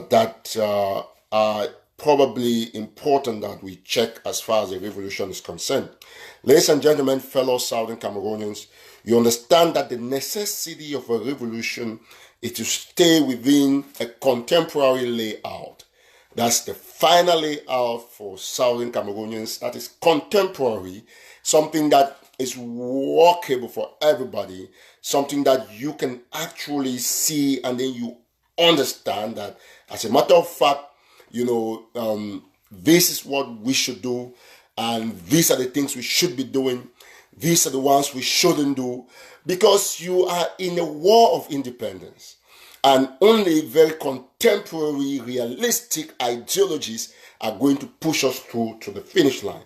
that are probably important that we check as far as the revolution is concerned. Ladies and gentlemen, fellow Southern Cameroonians, you understand that the necessity of a revolution is to stay within a contemporary layout. That's the final layout for Southern Cameroonians. That is contemporary, something that is workable for everybody, something that you can actually see and then you understand that, as a matter of fact, this is what we should do, and these are the things we should be doing. These are the ones we shouldn't do, because you are in a war of independence, and only very contemporary, realistic ideologies are going to push us through to the finish line.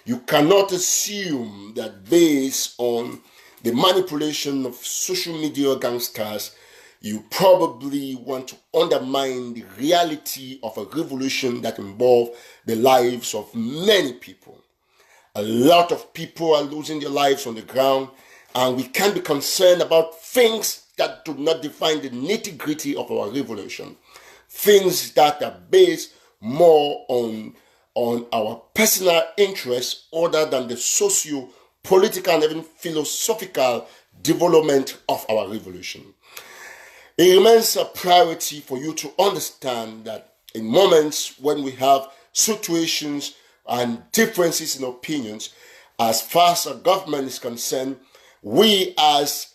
You cannot assume that based on the manipulation of social media gangsters, you probably want to undermine the reality of a revolution that involves the lives of many people. A lot of people are losing their lives on the ground, and we can't be concerned about things that do not define the nitty-gritty of our revolution. Things that are based more on our personal interests other than the socio-political and even philosophical development of our revolution. It remains a priority for you to understand that in moments when we have situations and differences in opinions, as far as the government is concerned, we as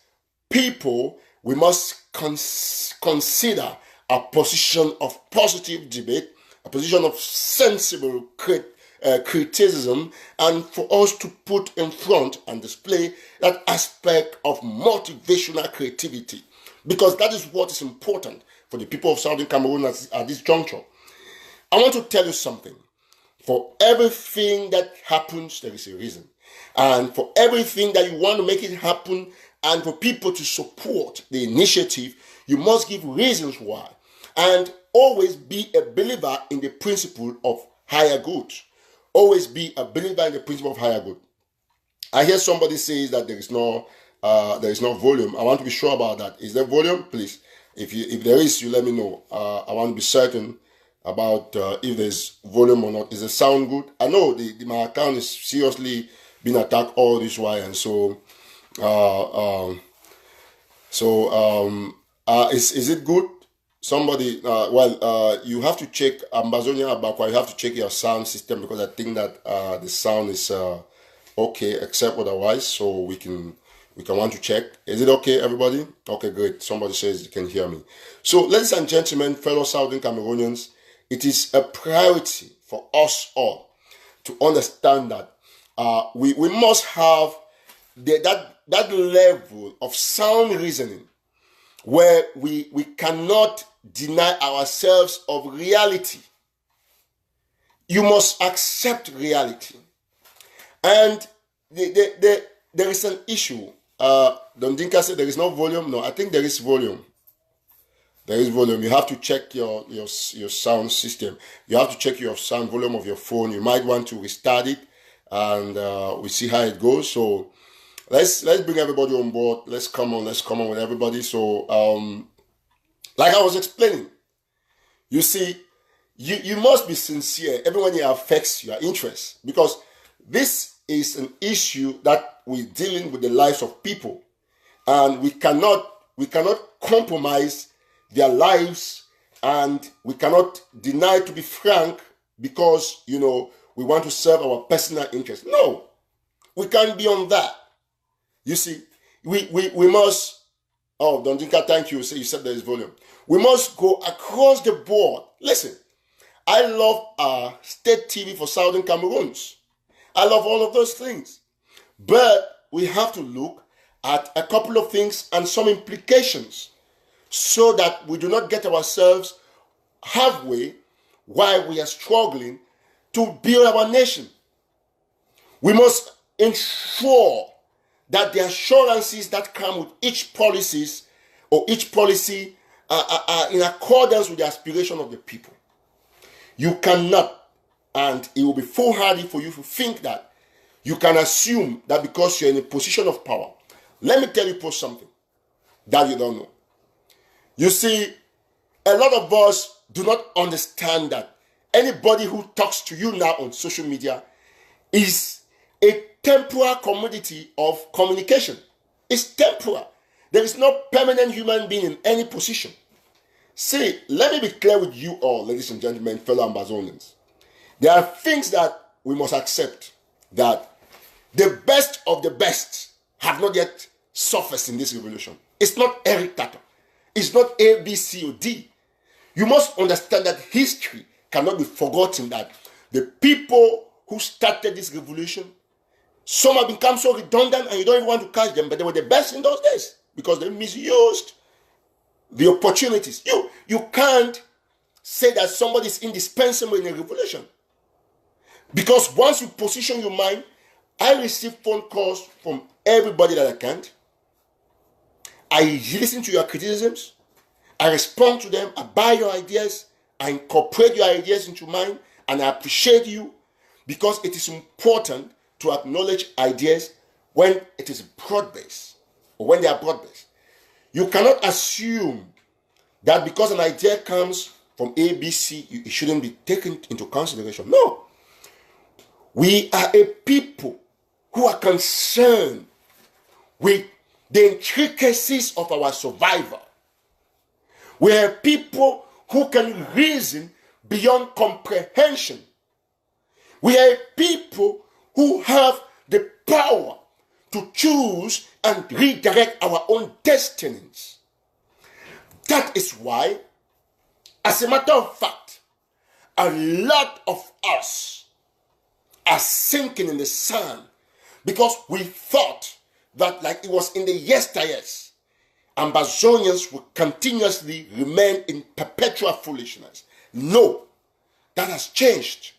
people, we must consider a position of positive debate, a position of sensible criticism, and for us to put in front and display that aspect of motivational creativity, because that is what is important for the people of Southern Cameroon at this juncture. I want to tell you something. For everything that happens, there is a reason. And for everything that you want to make it happen, and for people to support the initiative, you must give reasons why. And always be a believer in the principle of higher good. Always be a believer in the principle of higher good. I hear somebody says that there is no volume. I want to be sure about that. Is there volume? Please, if there is, you let me know. I want to be certain about if there's volume or not. Is the sound good? I know my account is seriously being attacked all this while, and so is it good? Somebody, you have to check Ambazonians Bakwa. You have to check your sound system, because I think that the sound is okay, except otherwise. So we can want to check. Is it okay, everybody? Okay, great. Somebody says you can hear me. So, ladies and gentlemen, fellow Southern Cameroonians, it is a priority for us all to understand that we must have that level of sound reasoning where we cannot deny ourselves of reality. You must accept reality. And there is an issue. Dondinka said there is no volume. No, I think there is volume. There is volume. You have to check your sound system. You have to check your sound volume of your phone. You might want to restart it, and we see how it goes. So let's bring everybody on board. Let's come on with everybody. So like I was explaining, you see, you must be sincere even when it affects your interests, because this is an issue that we're dealing with the lives of people, and we cannot compromise their lives, and we cannot deny, to be frank, because we want to serve our personal interests. No, we can't be on that. You see, we must. Oh, Dondinka, thank you. You said there is volume. We must go across the board. Listen, I love state TV for Southern Cameroons. I love all of those things. But we have to look at a couple of things and some implications, so that we do not get ourselves halfway while we are struggling to build our nation. We must ensure that the assurances that come with each policy are in accordance with the aspiration of the people. You cannot, and it will be foolhardy for you to think that you can assume that because you're in a position of power. Let me tell you something that you don't know. You see, A lot of us do not understand that anybody who talks to you now on social media is a temporal commodity of communication. It's temporal. There is no permanent human being in any position. See, let me be clear with you all, ladies and gentlemen, fellow Ambazonians. There are things that we must accept, that the best of the best have not yet surfaced in this revolution. It's not Eric Tataw. It's not A, B, C, or D. You must understand that history cannot be forgotten, that the people who started this revolution, some have become so redundant and you don't even want to catch them, but they were the best in those days because they misused the opportunities. You can't say that somebody is indispensable in a revolution, because once you position your mind, I receive phone calls from everybody that I can. I listen to your criticisms. I respond to them. I buy your ideas. I incorporate your ideas into mine. And I appreciate you, because it is important to acknowledge ideas when it is broad-based or when they are broad-based. You cannot assume that because an idea comes from A, B, C, it shouldn't be taken into consideration. No. We are a people who are concerned with the intricacies of our survival. We are people who can reason beyond comprehension. We are a people who have the power to choose and redirect our own destinies. That is why, as a matter of fact, a lot of us are sinking in the sand because we thought that, like it was in the yesteryears, Ambazonians would continuously remain in perpetual foolishness. No, that has changed.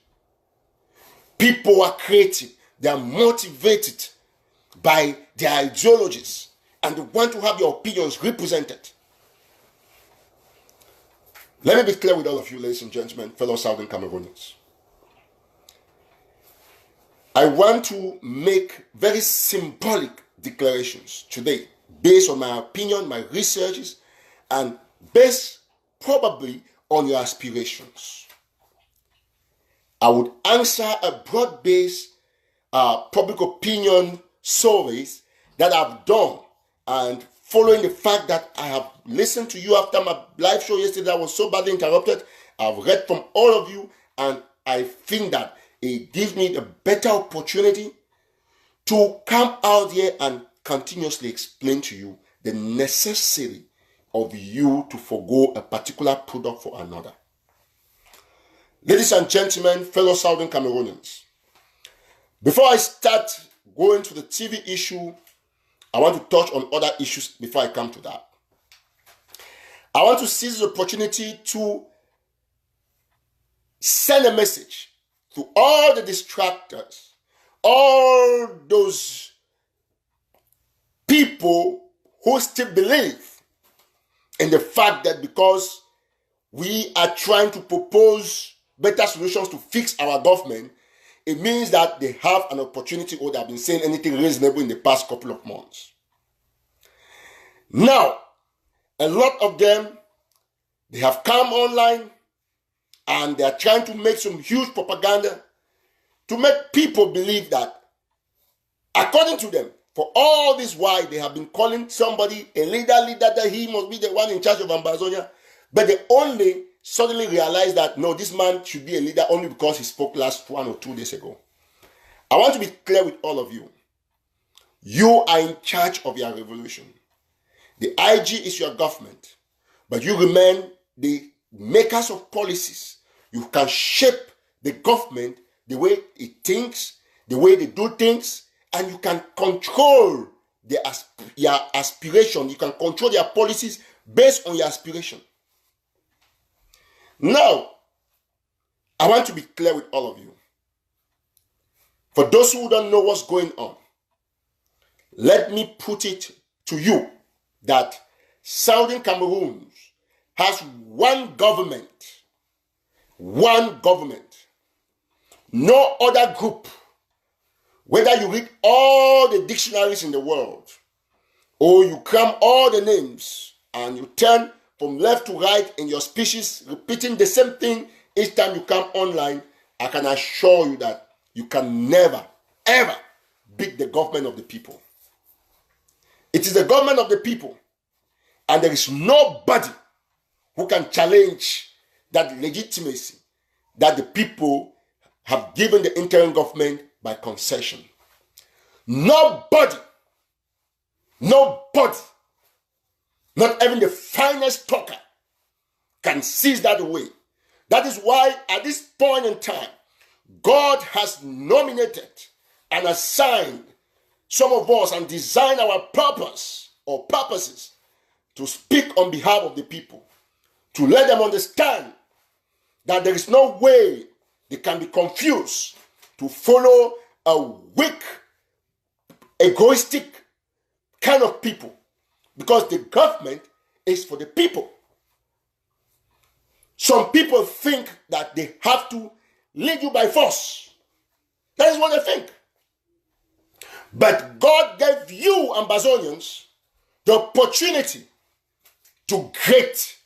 People are creative. They are motivated by their ideologies and they want to have their opinions represented. Let me be clear with all of you, ladies and gentlemen, fellow Southern Cameroonians. I want to make very symbolic declarations today based on my opinion, my researches, and based probably on your aspirations. I would answer a broad-based public opinion surveys that I've done, and following the fact that I have listened to you after my live show yesterday, I was so badly interrupted. I've read from all of you, and I think that it gives me a better opportunity to come out here and continuously explain to you the necessity of you to forgo a particular product for another. Ladies and gentlemen, fellow Southern Cameroonians, before I start going to the TV issue, I want to touch on other issues before I come to that. I want to seize the opportunity to send a message to all the distractors, all those people who still believe in the fact that because we are trying to propose better solutions to fix our government, it means that they have an opportunity or they have been saying anything reasonable in the past couple of months. Now, a lot of them, they have come online and they are trying to make some huge propaganda to make people believe that, according to them, for all this while they have been calling somebody a leader, that he must be the one in charge of Ambazonia, but they only suddenly realize that, no, this man should be a leader only because he spoke last 1 or 2 days ago. I want to be clear with all of you. You are in charge of your revolution. The IG is your government, but you remain the makers of policies. You can shape the government the way it thinks, the way they do things, and you can control your aspiration. You can control their policies based on your aspiration. Now, I want to be clear with all of you. For those who don't know what's going on, let me put it to you that Southern Cameroons has one government. One government. No other group. Whether you read all the dictionaries in the world, or you cram all the names, and you turn from left to right in your speeches, repeating the same thing each time you come online, I can assure you that you can never, ever beat the government of the people. It is the government of the people, and there is nobody who can challenge that legitimacy that the people have given the interim government by concession. Nobody, not even the finest talker, can seize that away. That is why at this point in time, God has nominated and assigned some of us and designed our purpose or purposes to speak on behalf of the people, to let them understand that there is no way they can be confused to follow a weak, egoistic kind of people, because the government is for the people. Some people think that they have to lead you by force. That is what they think. But God gave you, Ambazonians, the opportunity to get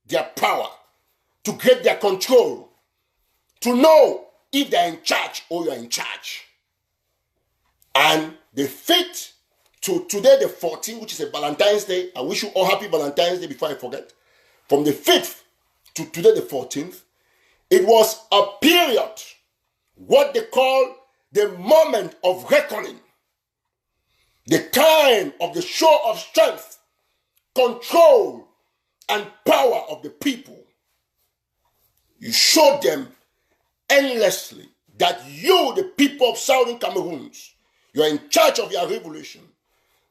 their power, to get their control, to know if they're in charge or you're in charge. And the fate to today, the 14th, which is a Valentine's Day, I wish you all happy Valentine's Day before I forget. From the 5th to today, the 14th, it was a period, what they call the moment of reckoning, the time of the show of strength, control, and power of the people. You showed them endlessly that you, the people of Southern Cameroons, you are in charge of your revolution.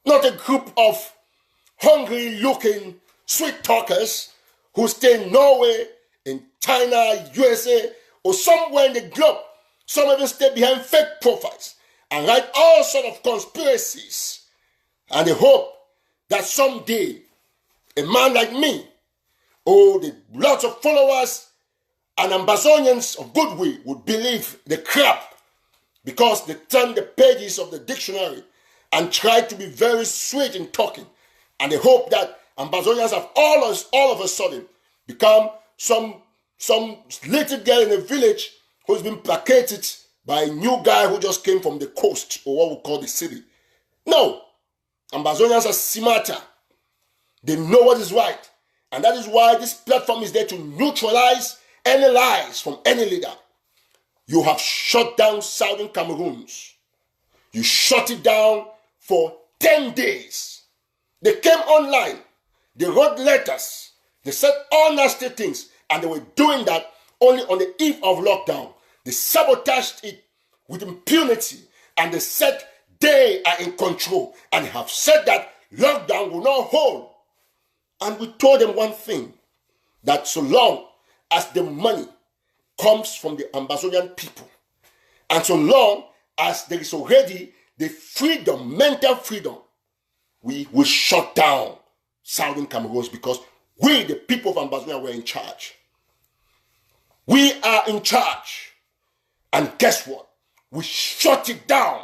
Not a group of hungry-looking sweet talkers who stay in Norway, in China, USA, or somewhere in the globe. Some even stay behind fake profiles and write all sorts of conspiracies. And they hope that someday a man like me, or the lots of followers and Ambazonians of goodwill, would believe the crap because they turn the pages of the dictionary and try to be very sweet in talking. And they hope that Ambazonians have all of a sudden become some little girl in a village who's been placated by a new guy who just came from the coast, or what we call the city. No. Ambazonians are smarter. They know what is right. And that is why this platform is there to neutralize any lies from any leader. You have shut down Southern Cameroons. You shut it down for 10 days. They came online. They wrote letters. They said all nasty things. And they were doing that only on the eve of lockdown. They sabotaged it with impunity. And they said they are in control. And have said that lockdown will not hold. And we told them one thing, that so long as the money comes from the Ambazonian people, and so long as there is already the freedom, mental freedom, we will shut down Southern Cameroons, because we, the people of Ambazonia, were in charge. We are in charge. And guess what? We shut it down.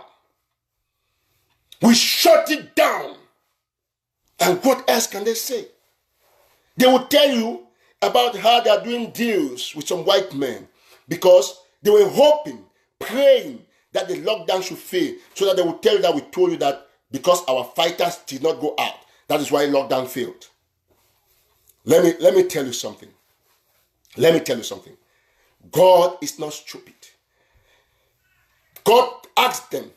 We shut it down. And what else can they say? They will tell you about how they are doing deals with some white men, because they were hoping, praying that the lockdown should fail, so that they will tell you that we told you that because our fighters did not go out, that is why lockdown failed. Let me tell you something. Let me tell you something. God is not stupid. God asked them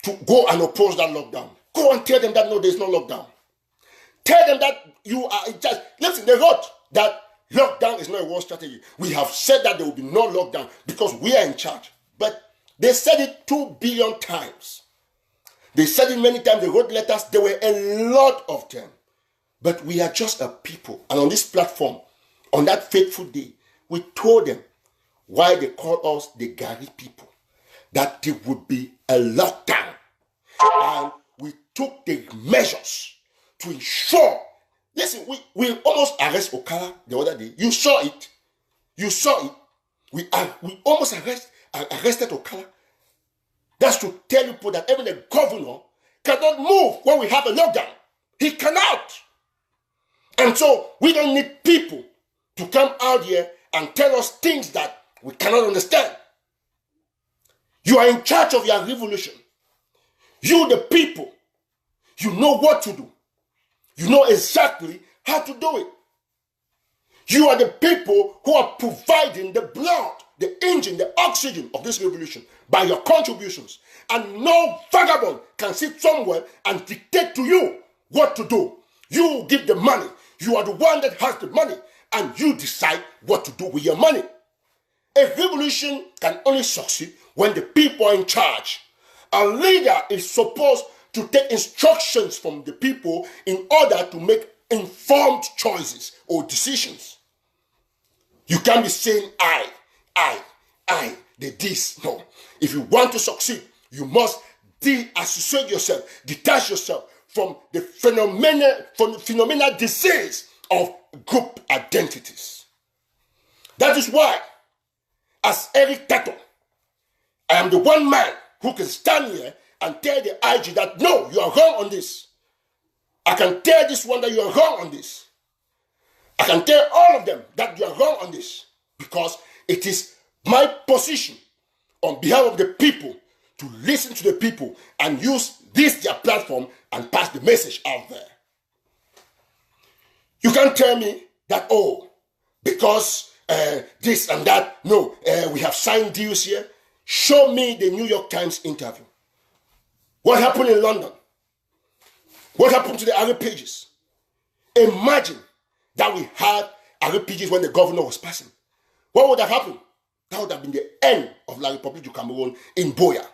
to go and oppose that lockdown. Go and tell them that no, there's no lockdown. Tell them that you are in charge. Listen, they wrote that lockdown is not a war strategy. We have said that there will be no lockdown because we are in charge. But they said it 2 billion times. They said it many times. They wrote letters. There were a lot of them. But we are just a people. And on this platform, on that fateful day, we told them why they called us the Gary people, that there would be a lockdown. And we took the measures to ensure. Listen, we almost arrest Okara the other day. You saw it. You saw it. We almost arrested Okara. That's to tell people that even the governor cannot move when we have a lockdown. He cannot. And so we don't need people to come out here and tell us things that we cannot understand. You are in charge of your revolution. You, the people, you know what to do. You know exactly how to do it. You are the people who are providing the blood, the engine, the oxygen of this revolution by your contributions. And no vagabond can sit somewhere and dictate to you what to do. You give the money. You are the one that has the money, and you decide what to do with your money. A revolution can only succeed when the people are in charge. A leader is supposed to take instructions from the people in order to make informed choices or decisions. You can't be saying, I, the this. No. If you want to succeed, you must de-associate yourself, detach yourself from the phenomenal disease of group identities. That is why, as Eric Tataw, I am the one man who can stand here and tell the IG that, no, you are wrong on this. I can tell this one that you are wrong on this. I can tell all of them that you are wrong on this, because it is my position on behalf of the people to listen to the people and use this their platform and pass the message out there. You can't tell me that, oh, because this and that, no, we have signed deals here. Show me the New York Times interview. What happened in London? What happened to the Arab pages? Imagine that we had Arab pages when the governor was passing. What would have happened? That would have been the end of La Republique du Cameroon in Boya.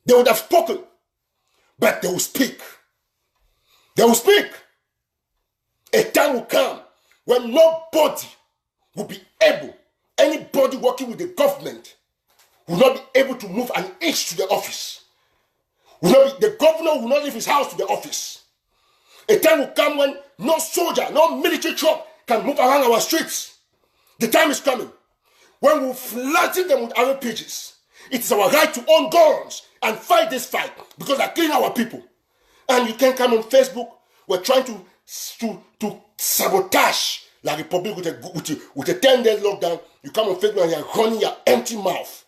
They would have spoken, but they will speak. They will speak. A time will come when nobody will be able, anybody working with the government will not be able to move an inch to the office. The governor will not leave his house to the office. A time will come when no soldier, no military truck can move around our streets. The time is coming when we will flatten them with Arab pages. It is our right to own guns and fight this fight because they're killing our people. And you can come on Facebook. We're trying to sabotage La Republique with a 10-day lockdown. You come on Facebook and you're running your empty mouth.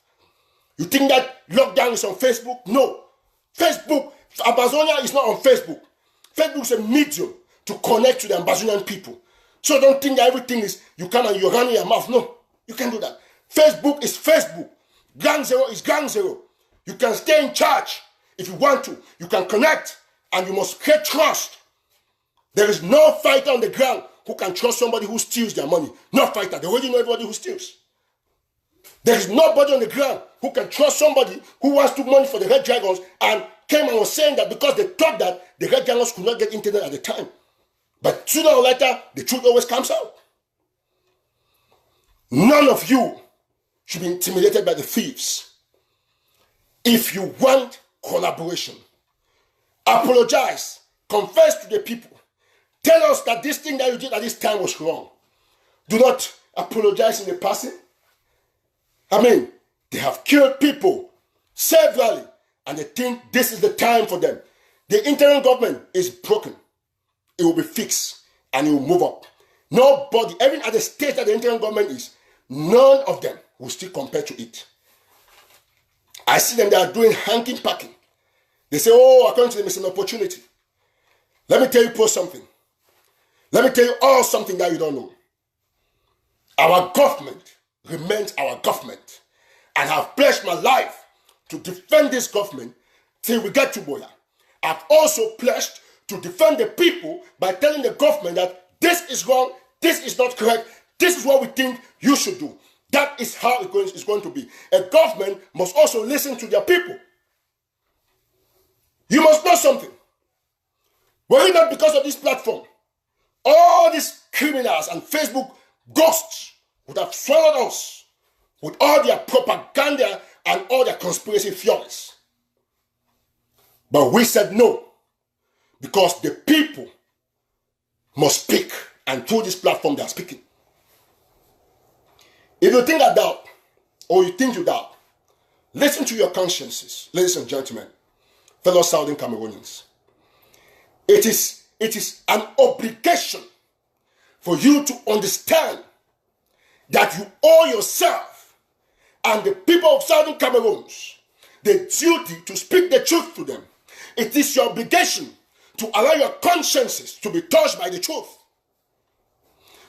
You think that lockdown is on Facebook? No. Facebook, Ambazonians is not on Facebook. Facebook is a medium to connect to the Ambazonian people. So don't think that everything is, you come and you're running your mouth. No, you can't do that. Facebook is Facebook. Gang Zero is Gang Zero. You can stay in charge if you want to. You can connect, and you must create trust. There is no fighter on the ground who can trust somebody who steals their money. No fighter. They already know everybody who steals. There is nobody on the ground who can trust somebody who wants to money for the Red Dragons and came and was saying that because they thought that the Red Dragons could not get internet at the time. But sooner or later, the truth always comes out. None of you should be intimidated by the thieves. If you want collaboration, apologize, confess to the people. Tell us that this thing that you did at this time was wrong. Do not apologize in the passing. I mean, they have killed people severally, and they think this is the time for them. The interim government is broken. It will be fixed, and it will move up. Nobody, even at the stage that the interim government is, none of them will still compare to it. I see them, they are doing hanking packing. They say, oh, according to them, it's an opportunity. Let me tell you something. Let me tell you all something that you don't know. Our government remains our government, and I've pledged my life to defend this government till we get to Boya. I've also pledged to defend the people by telling the government that this is wrong, this is not correct, this is what we think you should do. That is how it's going to be. A government must also listen to their people. You must know something. Were it not because of this platform, all these criminals and Facebook ghosts would have swallowed us with all their propaganda and all their conspiracy theories. But we said no, because the people must speak, and through this platform they are speaking. If you think I doubt, or you think you doubt, listen to your consciences, ladies and gentlemen, fellow Southern Cameroonians. It is an obligation for you to understand that you owe yourself and the people of Southern Cameroons the duty to speak the truth to them. It is your obligation to allow your consciences to be touched by the truth.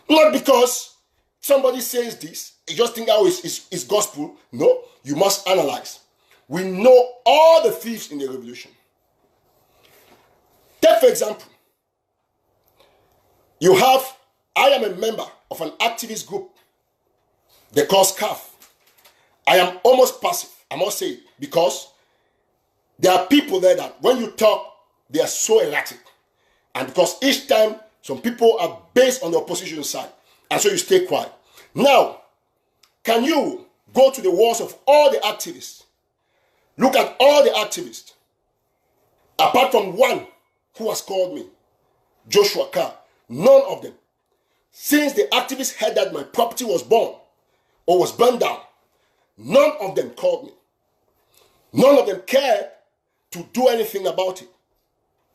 Not because somebody says this, you just think, oh, it's gospel. No, you must analyze. We know all the thieves in the revolution. Take for example, I am a member of an activist group. They call SCAF. I am almost passive, I must say, because there are people there that when you talk, they are so erratic. And because each time some people are based on the opposition side, and so you stay quiet. Now, can you go to the walls of all the activists? Look at all the activists, apart from one who has called me, Joshua Carr. None of them, since the activists heard that my property was burned down, none of them called me. None of them cared to do anything about it.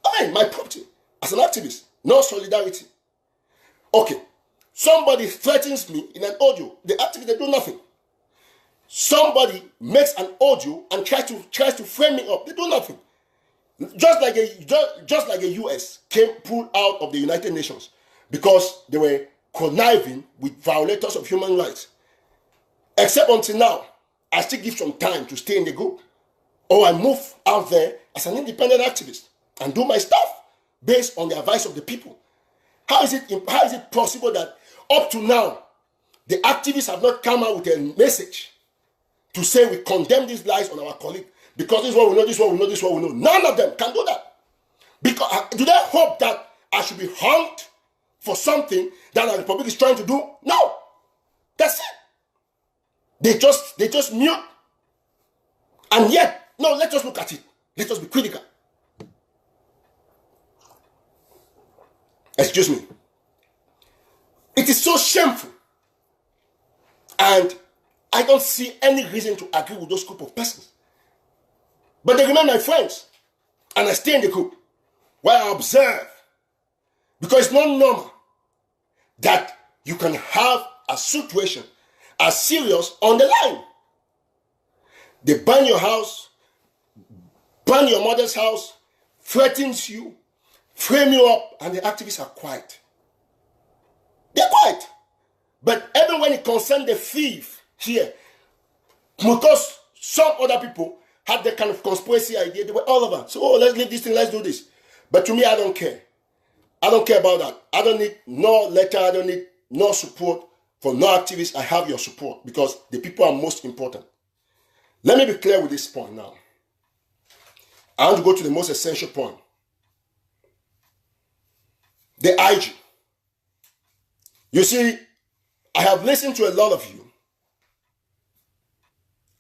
I mean, my property, as an activist, no solidarity. Okay, somebody threatens me in an audio. The activists, they do nothing. Somebody makes an audio and tries to frame me up. They do nothing. Just like a US pulled out of the United Nations because they were conniving with violators of human rights. Except until now, I still give some time to stay in the group. Or I move out there as an independent activist and do my stuff based on the advice of the people. How is it possible that up to now, the activists have not come out with a message to say we condemn these lies on our colleague? Because this is what we know, this is what we know, this is what we know. None of them can do that. Because do they hope that I should be hung for something that the Republic is trying to do? No. That's it. They just mute. And yet, no, let's just look at it. Let's just be critical. Excuse me. It is so shameful. And I don't see any reason to agree with those group of persons. But they remain my friends. And I stay in the group where I observe. Because it's not normal that you can have a situation as serious on the line. They burn your house, burn your mother's house, threatens you, frame you up, and the activists are quiet. They're quiet. But even when it concerns the thief here, because some other people had that kind of conspiracy idea, they were all over. So, let's leave this thing, let's do this. But to me, I don't care. I don't care about that. I don't need no letter, I don't need no support from no activists. I have your support because the people are most important. Let me be clear with this point now. I want to go to the most essential point. The IG. You see, I have listened to a lot of you.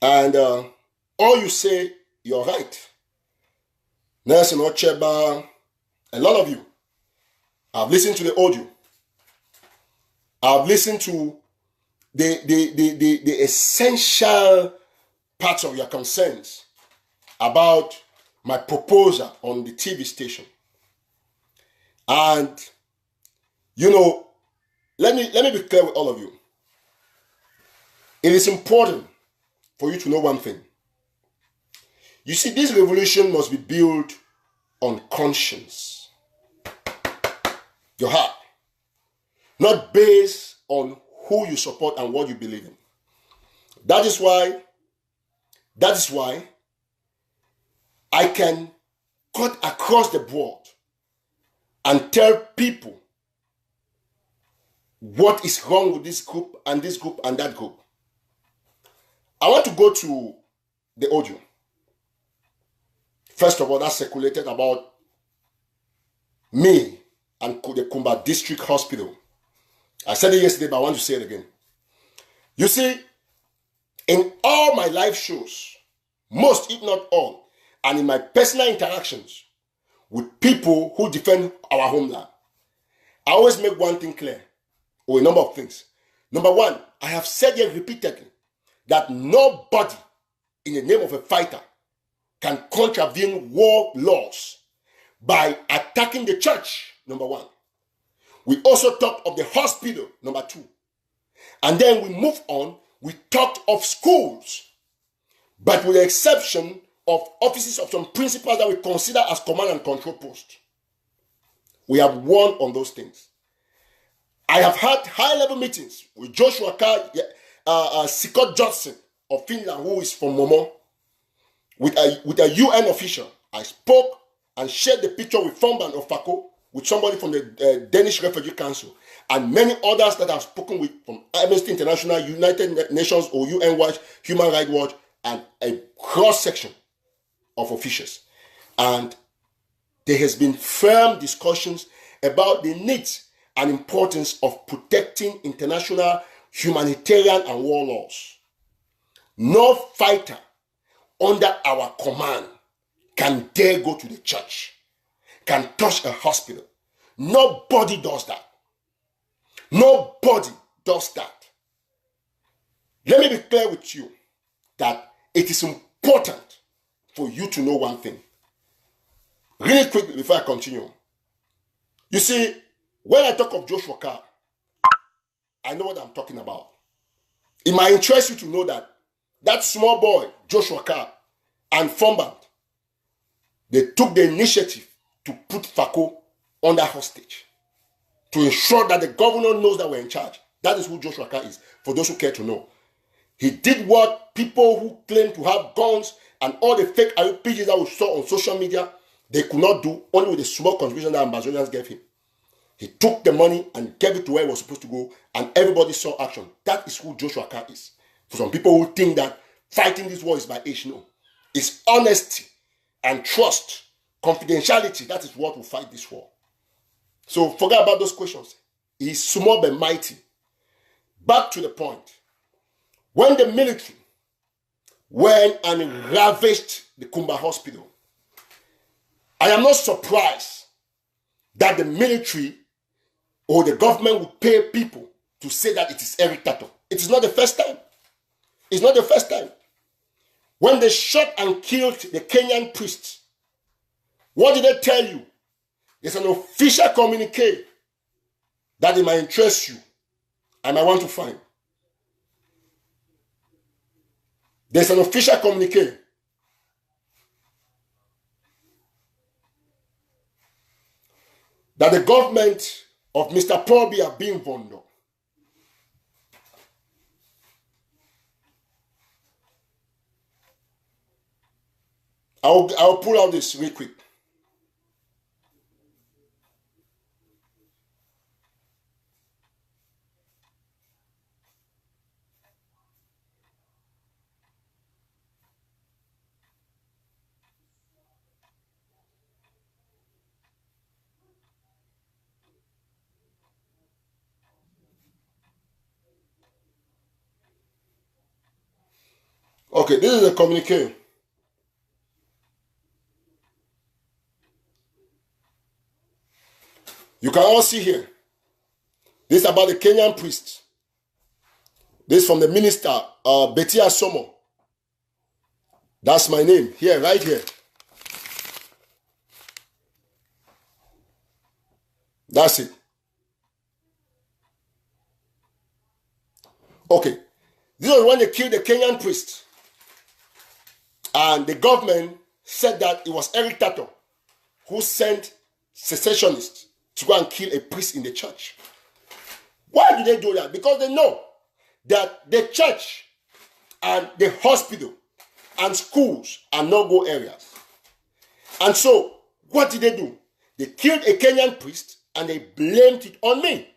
And all you say, you're right. Nelson Ocheba, a lot of you. I've listened to the audio. I've listened to the essential parts of your concerns about my proposal on the TV station. And, you know, let me be clear with all of you. It is important for you to know one thing. You see, this revolution must be built on conscience. Your heart. Not based on who you support and what you believe in. That is why I can cut across the board and tell people what is wrong with this group and that group. I want to go to the audio. First of all, that circulated about me and the Kumba District Hospital. I said it yesterday, but I want to say it again. You see, in all my live shows, most if not all, and in my personal interactions with people who defend our homeland, I always make one thing clear, or a number of things. Number one, I have said here repeatedly that nobody in the name of a fighter can contravene war laws by attacking the church, number one. We also talked of the hospital, number 2. And then we move on, we talked of schools, but with the exception of offices of some principals that we consider as command and control posts. We have won on those things. I have had high-level meetings with Joshua Carr, Sikot Johnson of Finland, who is from Momo, with a UN official. I spoke and shared the picture with Fomban of Fako, with somebody from the Danish Refugee Council, and many others that I've spoken with from Amnesty International, United Nations or UN Watch, Human Rights Watch, and a cross-section of officials. And there has been firm discussions about the needs and importance of protecting international humanitarian and war laws. No fighter under our command can dare go to the church, can touch a hospital. Nobody does that. Nobody does that. Let me be clear with you that it is important for you to know one thing. Really quickly before I continue. You see, when I talk of Joshua Carr, I know what I'm talking about. It might interest you to know that that small boy, Joshua Carr, and Fomband, they took the initiative to put Fako under hostage, to ensure that the governor knows that we're in charge. That is who Joshua Carr is, for those who care to know. He did what people who claim to have guns and all the fake pages that we saw on social media, they could not do, only with the small contribution that Ambazonians gave him. He took the money and gave it to where it was supposed to go, and everybody saw action. That is who Joshua Carr is. For some people who think that fighting this war is by age, no. It's honesty and trust, confidentiality. That is what will fight this war. So forget about those questions. He's small but mighty. Back to the point. When the military went and ravaged the Kumba hospital, I am not surprised that the military or the government would pay people to say that it is Eric Tataw. It is not the first time. It's not the first time. When they shot and killed the Kenyan priest, what did they tell you? There's an official communique that it might interest you. I might want to find. There's an official communique. That the government of Mr. Proby are being vulnerable. I'll pull out this real quick. Okay, this is a communique. You can all see here. This is about the Kenyan priest. This is from the minister, Betty Asomo. That's my name, here, right here. That's it. Okay. This was when they killed the Kenyan priest. And the government said that it was Eric Tataw who sent secessionists to go and kill a priest in the church. Why do they do that? Because they know that the church and the hospital and schools are no-go areas. And so, what did they do? They killed a Kenyan priest and they blamed it on me.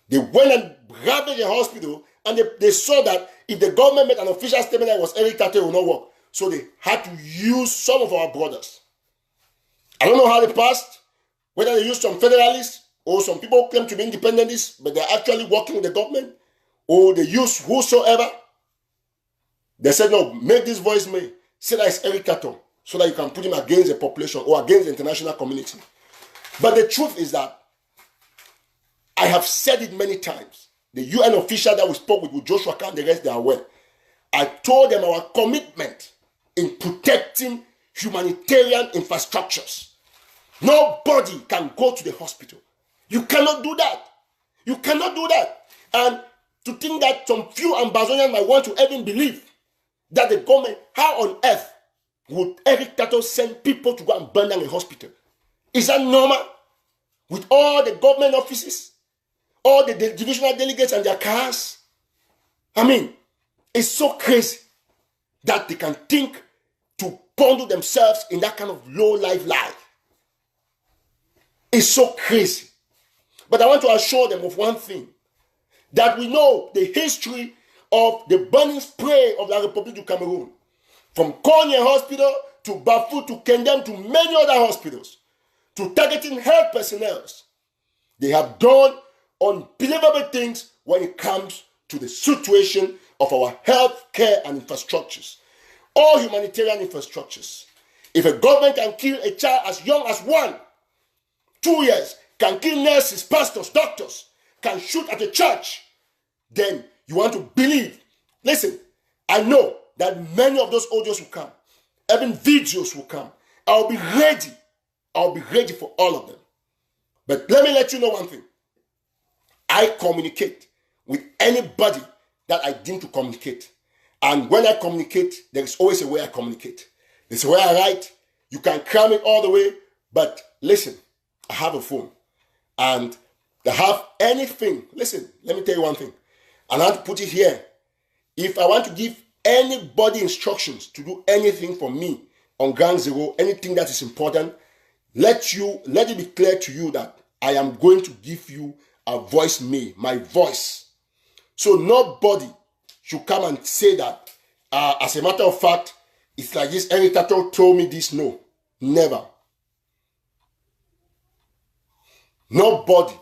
They went and ravaged the hospital and they saw that if the government made an official statement that it was Eric Tataw, it would not work. So they had to use some of our brothers. I don't know how they passed, whether they used some federalists or some people who claim to be independentists, but they're actually working with the government, or they used whosoever. They said, no, make this voice made. Say that it's Eric Tataw, so that you can put him against the population or against the international community. But the truth is that I have said it many times. The UN official that we spoke with Joshua Carr and the rest, they are aware. I told them our commitment in protecting humanitarian infrastructures. Nobody can go to the hospital. You cannot do that. You cannot do that. And to think that some few Ambazonians might want to even believe that the government, how on earth would Eric Tataw send people to go and burn down a hospital? Is that normal? With all the government offices, all the divisional delegates and their cars? I mean, it's so crazy that they can think to bundle themselves in that kind of low-life life. It's so crazy. But I want to assure them of one thing, that we know the history of the burning spray of the Republique du Cameroon, from Konya Hospital to Bafu to Kendem to many other hospitals, to targeting health personnel. They have done unbelievable things when it comes to the situation of our health care and infrastructures, all humanitarian infrastructures. If a government can kill a child as young as 1, 2 years, can kill nurses, pastors, doctors, can shoot at a church, then you want to believe. Listen, I know that many of those audios will come, even videos will come. I'll be ready. I'll be ready for all of them. But let me let you know one thing. I communicate with anybody that I deem to communicate. And when I communicate, there is always a way I communicate. There's a way I write. You can cram it all the way. But listen, I have a phone. And I have anything. Listen, let me tell you one thing. And I want to put it here. If I want to give anybody instructions to do anything for me on ground zero, anything that is important, let it be clear to you that I am going to give you a voice mail, my voice. So nobody should come and say that, as a matter of fact, it's like this, Eric Tataw told me this. No, never. Nobody.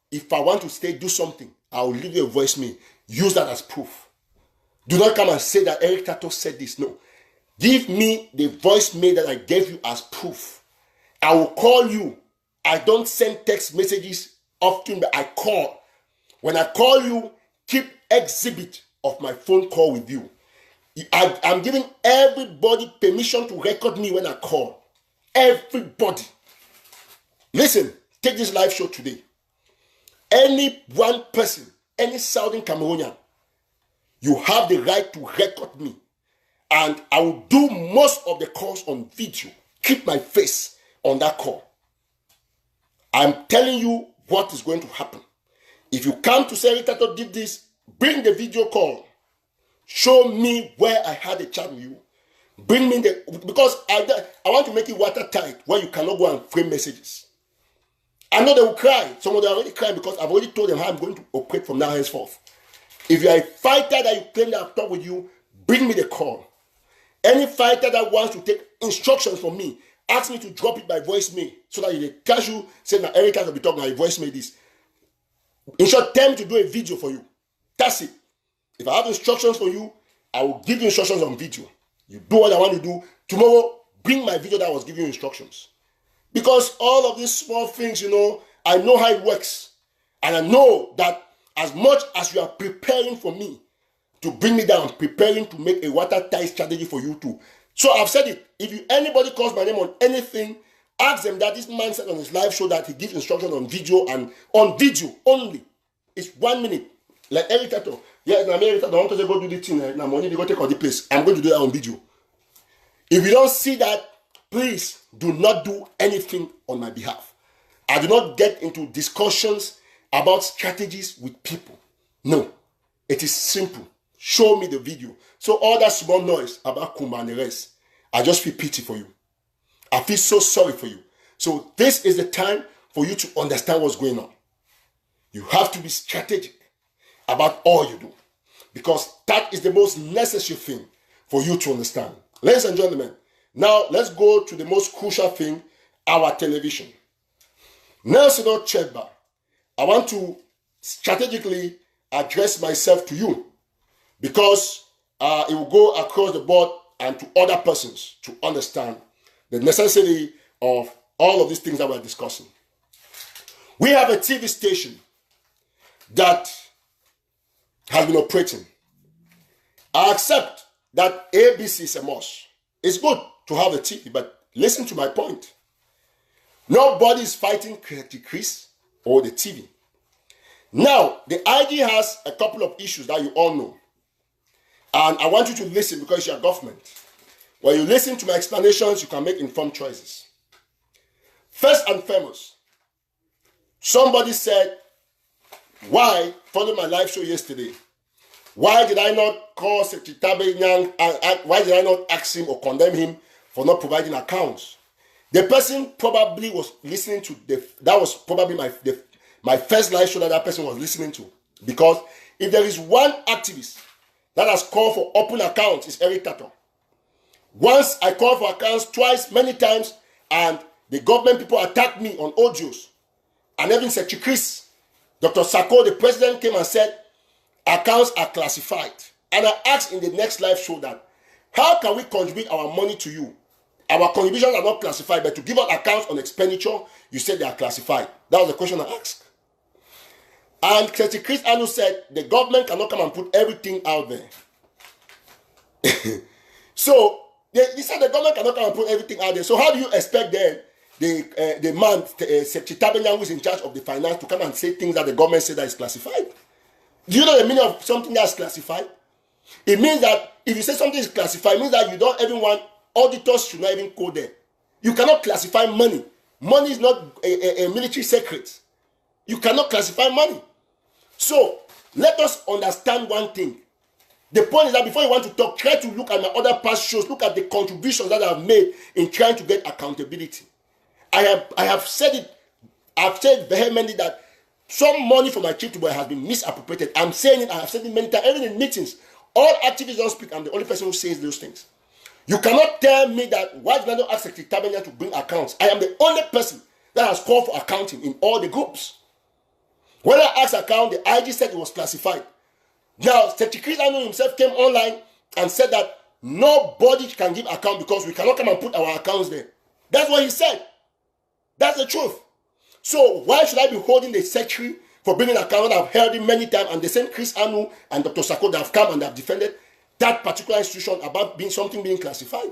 If I want to do something, I will leave you a voice mail. Use that as proof. Do not come and say that Eric Tataw said this. No. Give me the voice mail that I gave you as proof. I will call you. I don't send text messages often, but I call. When I call you, keep exhibit of my phone call with you. I'm giving everybody permission to record me when I call. Everybody. Listen, take this live show today. Any one person, any Southern Cameroonian, you have the right to record me. And I will do most of the calls on video. Keep my face on that call. I'm telling you what is going to happen. If you come to say Eric Tataw did this, bring the video call. Show me where I had a chat with you. Bring me because I want to make it watertight where you cannot go and frame messages. I know they will cry. Some of them are already crying because I've already told them how I'm going to operate from now henceforth. If you are a fighter that you claim that I've talked with you, bring me the call. Any fighter that wants to take instructions from me, ask me to drop it by voice mail so that you casual say, now Eric will be talking, I voice mail this. In short, tell me to do a video for you. That's it. If I have instructions for you, I will give you instructions on video. You do what I want to do. Tomorrow, bring my video that I was giving you instructions. Because all of these small things, I know how it works. And I know that as much as you are preparing for me to bring me down, preparing to make a watertight strategy for you too. So I've said it. If anybody calls my name on anything, ask them that this man said on his live show that he gives instructions on video and on video only. It's 1 minute. Like Eric Tataw. Yeah, I'm Eric Tataw. I want to go do the thing. Now money, they go take all the place. I'm going to do that on video. If you don't see that, please do not do anything on my behalf. I do not get into discussions about strategies with people. No. It is simple. Show me the video. So all that small noise about Kumba and the rest, I just feel pity for you. I feel so sorry for you. So this is the time for you to understand what's going on. You have to be strategic about all you do. Because that is the most necessary thing for you to understand. Ladies and gentlemen, now let's go to the most crucial thing, our television. Nelson Ocheba, I want to strategically address myself to you because it will go across the board and to other persons to understand the necessity of all of these things that we're discussing. We have a TV station that has been operating. I accept that ABC is a must. It's good to have a TV, but listen to my point. Nobody is fighting Creative Chris. or the TV. Now, the IG has a couple of issues that you all know. And I want you to listen because it's your government. When you listen to my explanations, you can make informed choices. First and foremost, somebody said, why, following my live show yesterday, why did I not call Secretary Tabenyang and why did I not ask him or condemn him for not providing accounts? The person probably was listening to, that was probably my first live show that person was listening to. Because if there is one activist that has called for open accounts, it's Eric Tataw. Once I called for accounts, twice, many times, and the government people attacked me on audios. And even Secretary Chris, Dr. Sako, the president, came and said, accounts are classified. And I asked in the next live show that, how can we contribute our money to you? Our contributions are not classified, but to give out accounts on expenditure, you said they are classified. That was the question I asked. And Secretary Chris Anu said, the government cannot come and put everything out there. So, he said the government cannot come and put everything out there. So how do you expect then the man, Secretary Tabenyang, who is in charge of the finance, to come and say things that the government said that is classified? Do you know the meaning of something that's classified? It means that if you say something is classified, it means that you don't even want auditors should not even go there. You cannot classify money. Money is not a military secret. You cannot classify money. So, let us understand one thing. The point is that before you want to talk, try to look at my other past shows, look at the contributions that I've made in trying to get accountability. I have said it, I've said vehemently that some money from my trip to Boy has been misappropriated. I'm saying it, I have said it many times, even in meetings. All activists don't speak, I'm the only person who says those things. You cannot tell me that why did I not ask Secretary Tabenyang to bring accounts? I am the only person that has called for accounting in all the groups. When I asked account, the IG said it was classified. Now, Secretary Chris Anu himself came online and said that nobody can give account because we cannot come and put our accounts there. That's what he said. That's the truth. So why should I be holding the secretary for bringing account? I've heard him many times, and the same Chris Anu and Dr. Sako that have come and have defended that particular institution about something being classified.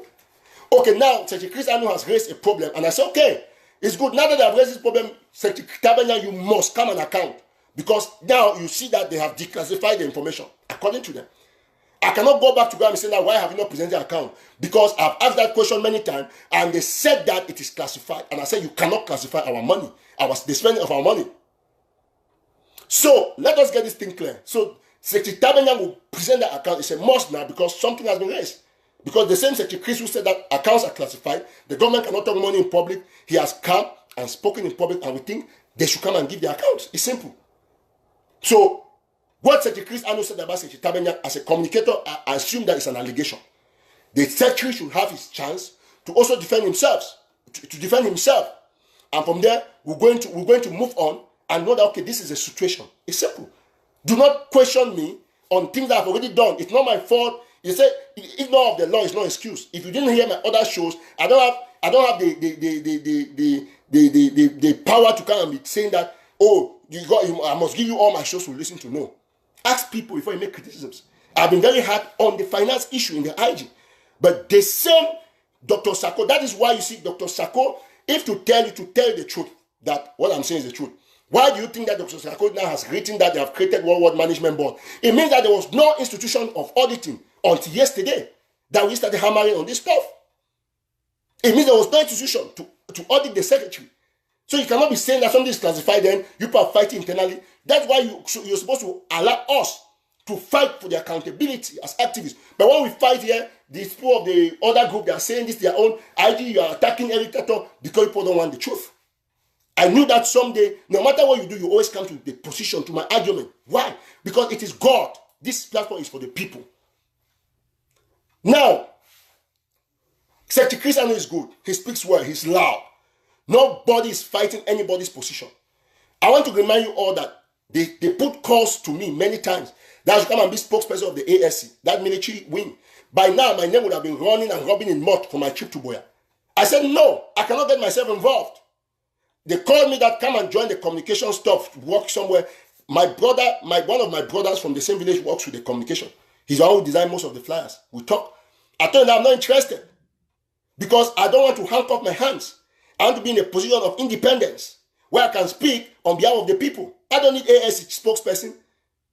Okay, now Secretary Chris Anu has raised a problem, and I said, okay, it's good. Now that they have raised this problem, Secretary Tabenyang, you must come and account. Because now you see that they have declassified the information, according to them. I cannot go back to them and say, now, why have you not presented the account? Because I've asked that question many times, and they said that it is classified. And I said, you cannot classify our money, the spending of our money. So, let us get this thing clear. So, Secretary Tabenyang will present the account. It's a must now because something has been raised. Because the same Secretary Chris who said that accounts are classified, the government cannot talk money in public, he has come and spoken in public, and we think they should come and give the accounts. It's simple. So, what Secretary Chris Anu said about Secretary Tabenyang as a communicator, I assume that is an allegation. The secretary should have his chance to also defend himself, to defend himself, and from there we're going to move on and know that okay, this is a situation. It's simple. Do not question me on things that I've already done. It's not my fault. You say ignore of the law is no excuse. If you didn't hear my other shows, I don't have the power to come and be saying that I must give you all my shows to listen to. No. Ask people before you make criticisms. I've been very hard on the finance issue in the IG. But the same Dr. Sako, that is why you see Dr. Sako, if to tell the truth, that what I'm saying is the truth. Why do you think that Dr. Sako now has written that they have created One World Management Board? It means that there was no institution of auditing until yesterday that we started hammering on this stuff. It means there was no institution to audit the secretary. So you cannot be saying that something is classified, then you people are fighting internally. That's why you're supposed to allow us to fight for the accountability as activists. But when we fight here, these people of the other group, they are saying this, their own ID, you are attacking every Tataw because people don't want the truth. I knew that someday, no matter what you do, you always come to the position, to my argument. Why? Because it is God. This platform is for the people. Now, Secretary Chris Anu is good. He speaks well. He's loud. Nobody is fighting anybody's position. I want to remind you all that they put calls to me many times that I should come and be spokesperson of the ASC, that military wing. By now, my name would have been running and rubbing in mud for my trip to Boya. I said, no, I cannot get myself involved. They called me that come and join the communication stuff, work somewhere. My brother, one of my brothers from the same village works with the communication. He's the one who designed most of the flyers. We talk. I told him I'm not interested because I don't want to handcuff my hands. I want to be in a position of independence. where I can speak on behalf of the people. I don't need AS spokesperson.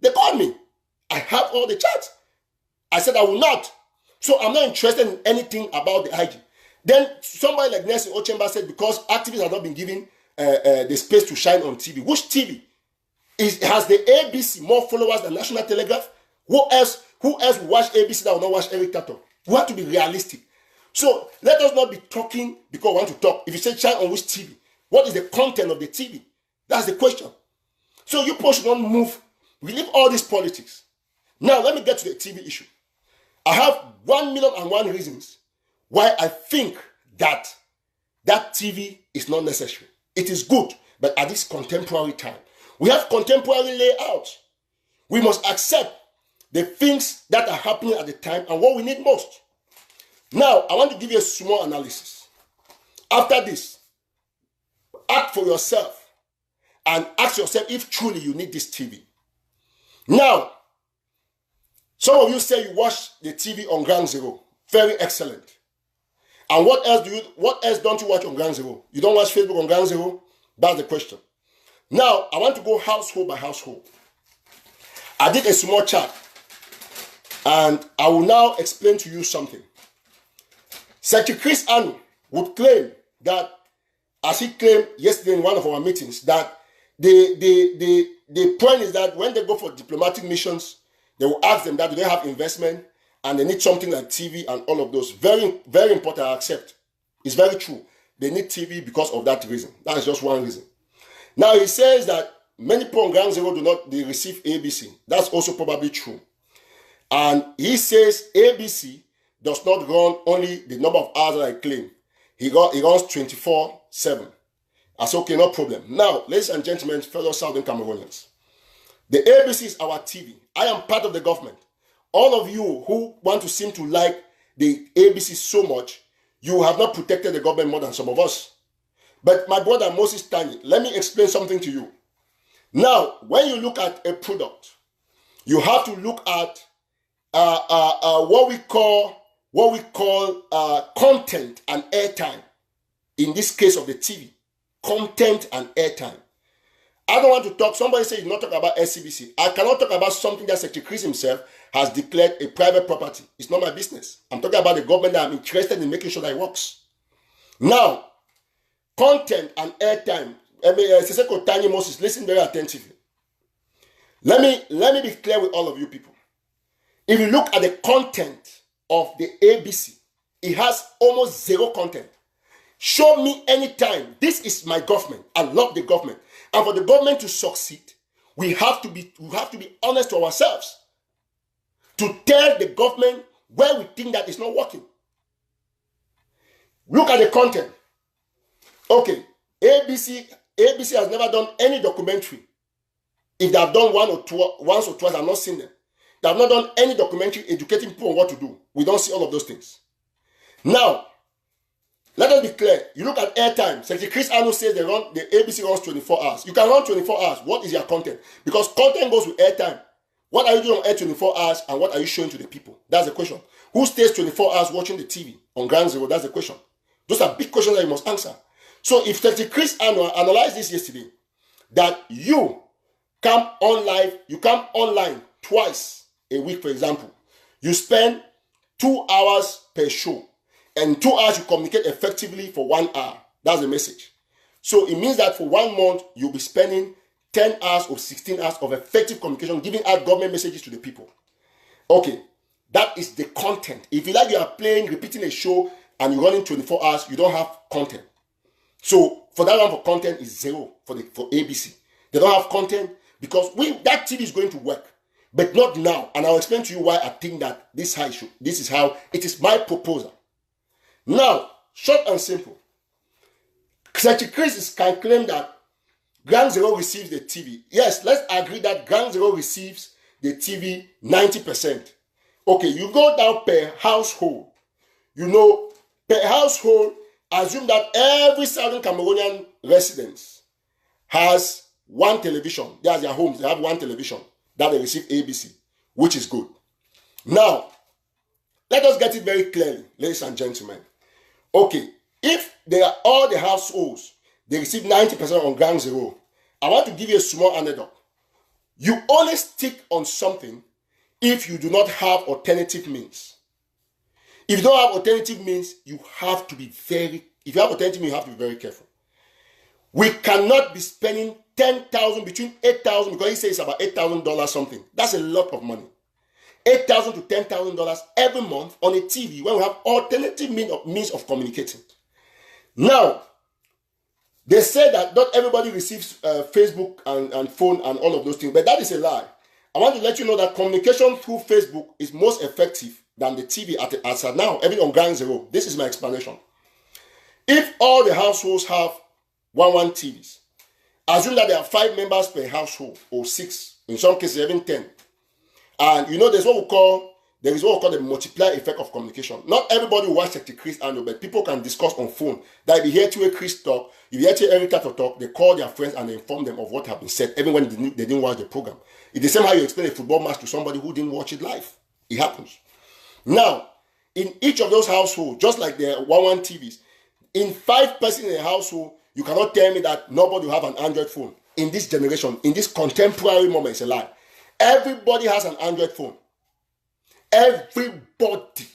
They called me. I have all the charts. I said I will not. So I'm not interested in anything about the IG. Then somebody like Nelson Ochemba said because activists have not been given the space to shine on TV. Which TV? Has the ABC more followers than National Telegraph? Who else will watch ABC that will not watch Eric Tataw? We have to be realistic. So let us not be talking because we want to talk. If you say shine on which TV, what is the content of the TV? That's the question. So you people should not move. We leave all these politics. Now let me get to the TV issue. I have 1,000,001 reasons why I think that TV is not necessary. It is good, but at this contemporary time, we have contemporary layouts. We must accept the things that are happening at the time and what we need most. Now, I want to give you a small analysis. After this, act for yourself and ask yourself if truly you need this TV. Now, some of you say you watch the TV on Ground Zero. Very excellent. And what else don't you watch on Ground Zero? You don't watch Facebook on Ground Zero? That's the question. Now, I want to go household by household. I did a small chart. And I will now explain to you something. Secretary Chris Anu would claim that, as he claimed yesterday in one of our meetings, that the point is that when they go for diplomatic missions, they will ask them that do they have investment and they need something like TV and all of those. Very, very important, I accept. It's very true. They need TV because of that reason. That is just one reason. Now he says that many people on Ground Zero they receive ABC. That's also probably true. And he says ABC does not run only the number of hours that I claim. He runs 24/7. I said, okay, no problem. Now, ladies and gentlemen, fellow Southern Cameroonians, the ABC is our TV. I am part of the government. All of you who want to seem to like the ABC so much, you have not protected the government more than some of us. But my brother Moses Tani, let me explain something to you. Now, when you look at a product, you have to look at what we call content and airtime. In this case of the TV, content and airtime. I don't want to talk. Somebody says he's not talking about SCBC. I cannot talk about something that Secretary Chris himself has declared a private property. It's not my business. I'm talking about the government that I'm interested in making sure that it works. Now, content and airtime. Seseko Tani Moses, listen very attentively. Let me be clear with all of you people. If you look at the content of the ABC, it has almost zero content. Show me anytime. This is my government. I love the government. And for the government to succeed, we have to be honest to ourselves. To tell the government where we think that it's not working. Look at the content. Okay, ABC has never done any documentary. If they have done once or twice, I've not seen them. They have not done any documentary educating people on what to do. We don't see all of those things. Now, let us be clear. You look at airtime. Secretary Chris Anu says the ABC runs 24 hours. You can run 24 hours. What is your content? Because content goes with airtime. What are you doing on air 24 hours and what are you showing to the people? That's the question. Who stays 24 hours watching the TV on Ground Zero? That's the question. Those are big questions that you must answer. So if Secretary Chris Anu analyzed this yesterday, that you come online twice a week, for example, you spend 2 hours per show. And 2 hours, you communicate effectively for 1 hour. That's the message. So it means that for 1 month, you'll be spending 10 hours or 16 hours of effective communication, giving out government messages to the people. Okay, that is the content. If you like, you are repeating a show, and you're running 24 hours, you don't have content. So for that one, for content is zero for ABC. They don't have content because that TV is going to work, but not now. And I'll explain to you why I think that this is how it is my proposal. Now, short and simple. Secretary Chris can claim that Ground Zero receives the TV. Yes, let's agree that Ground Zero receives the TV 90%. Okay, you go down per household. Per household, assume that every Southern Cameroonian residence has one television. That's their homes. They have one television that they receive ABC, which is good. Now, let us get it very clearly, ladies and gentlemen. Okay, if they are all the households they receive 90% on ground zero. I want to give you a small anecdote. You only stick on something if you do not have alternative means. If you don't have alternative means, you have to be very careful. We cannot be spending 10,000 between 8,000, because he says it's about $8,000 something. That's a lot of money. $8,000 to $10,000 every month on a TV when we have alternative means of communicating. Now, they say that not everybody receives Facebook and phone and all of those things, but that is a lie. I want to let you know that communication through Facebook is most effective than the TV as of now, even on ground zero. This is my explanation. If all the households have one TVs, assume that there are 5 members per household, or 6, in some cases even 10. And you know, there is what we call the multiplier effect of communication. Not everybody will watch the Chris Anno, but people can discuss on phone. That if you hear to a Chris talk, if you hear to Eric Tataw talk, they call their friends and they inform them of what has been said, even when they didn't watch the program. It's the same how you explain a football match to somebody who didn't watch it live. It happens. Now, in each of those households, just like the one TVs, in 5 persons in a household, you cannot tell me that nobody will have an Android phone. In this generation, in this contemporary moment, it's a lie. Everybody has an Android phone. Everybody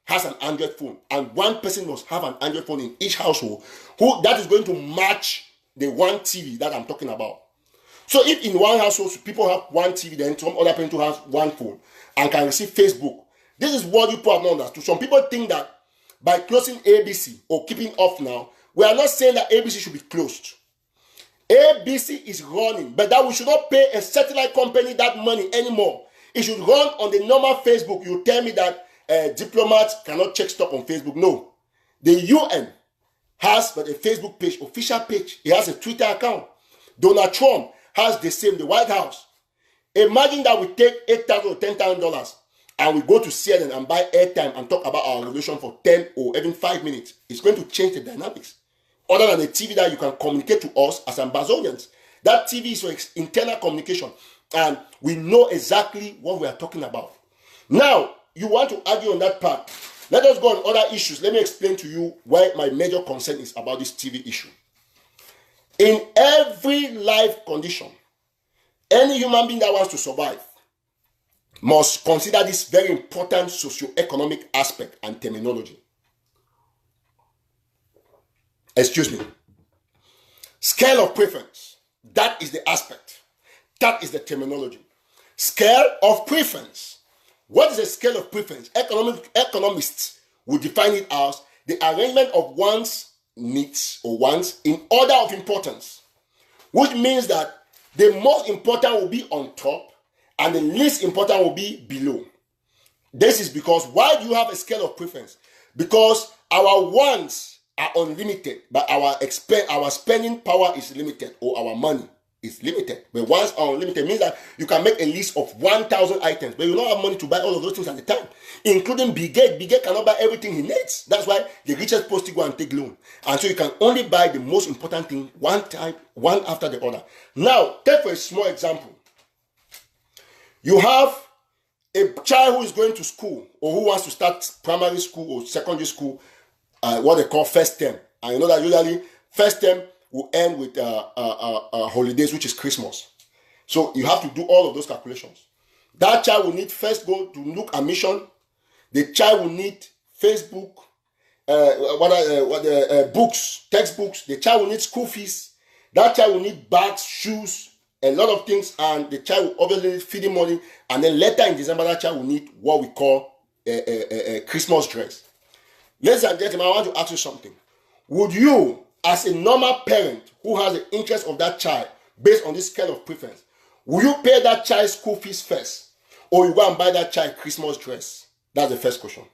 has an Android phone. And one person must have an Android phone in each household that is going to match the one TV that I'm talking about. So if in one household people have one TV, then some other person has one phone and can receive Facebook. This is what you put have not understood. Some people think that by closing ABC or keeping off now, we are not saying that ABC should be closed. ABC is running, but that we should not pay a satellite company that money anymore. It should run on the normal Facebook. You tell me that diplomats cannot check stuff on Facebook. No. The UN has but a Facebook page, official page. It has a Twitter account. Donald Trump has the same, the White House. Imagine that we take $8,000 or $10,000 and we go to CNN and buy airtime and talk about our revolution for 10 or even 5 minutes. It's going to change the dynamics. Other than the TV that you can communicate to us as Ambazonians. That TV is for internal communication. And we know exactly what we are talking about. Now, you want to argue on that part. Let us go on other issues. Let me explain to you why my major concern is about this TV issue. In every life condition, any human being that wants to survive must consider this very important socio-economic aspect and terminology. Excuse me. Scale of preference. That is the aspect. That is the terminology. Scale of preference. What is a scale of preference? Economists will define it as the arrangement of one's needs or wants in order of importance, which means that the most important will be on top and the least important will be below. This is because, why do you have a scale of preference? Because our wants are unlimited, but our spending power is limited, or our money is limited. But wants are unlimited means that you can make a list of 1,000 items, but you don't have money to buy all of those things at the time, including Bill Gates. Bill Gates cannot buy everything he needs. That's why the richest post to go and take loan. And so you can only buy the most important thing one after the other. Now, take for a small example. You have a child who is going to school, or who wants to start primary school or secondary school, what they call first term. And you know that usually first term will end with holidays, which is Christmas. So you have to do all of those calculations. That child will need first go to look admission. The child will need Facebook, books, textbooks. The child will need school fees. That child will need bags, shoes, a lot of things, and the child will obviously need feeding money. And then later in December, that child will need what we call a Christmas dress. Ladies and gentlemen, I want to ask you something. Would you, as a normal parent who has the interest of that child based on this scale of preference, will you pay that child's school fees first, or you go and buy that child Christmas dress? That's the first question.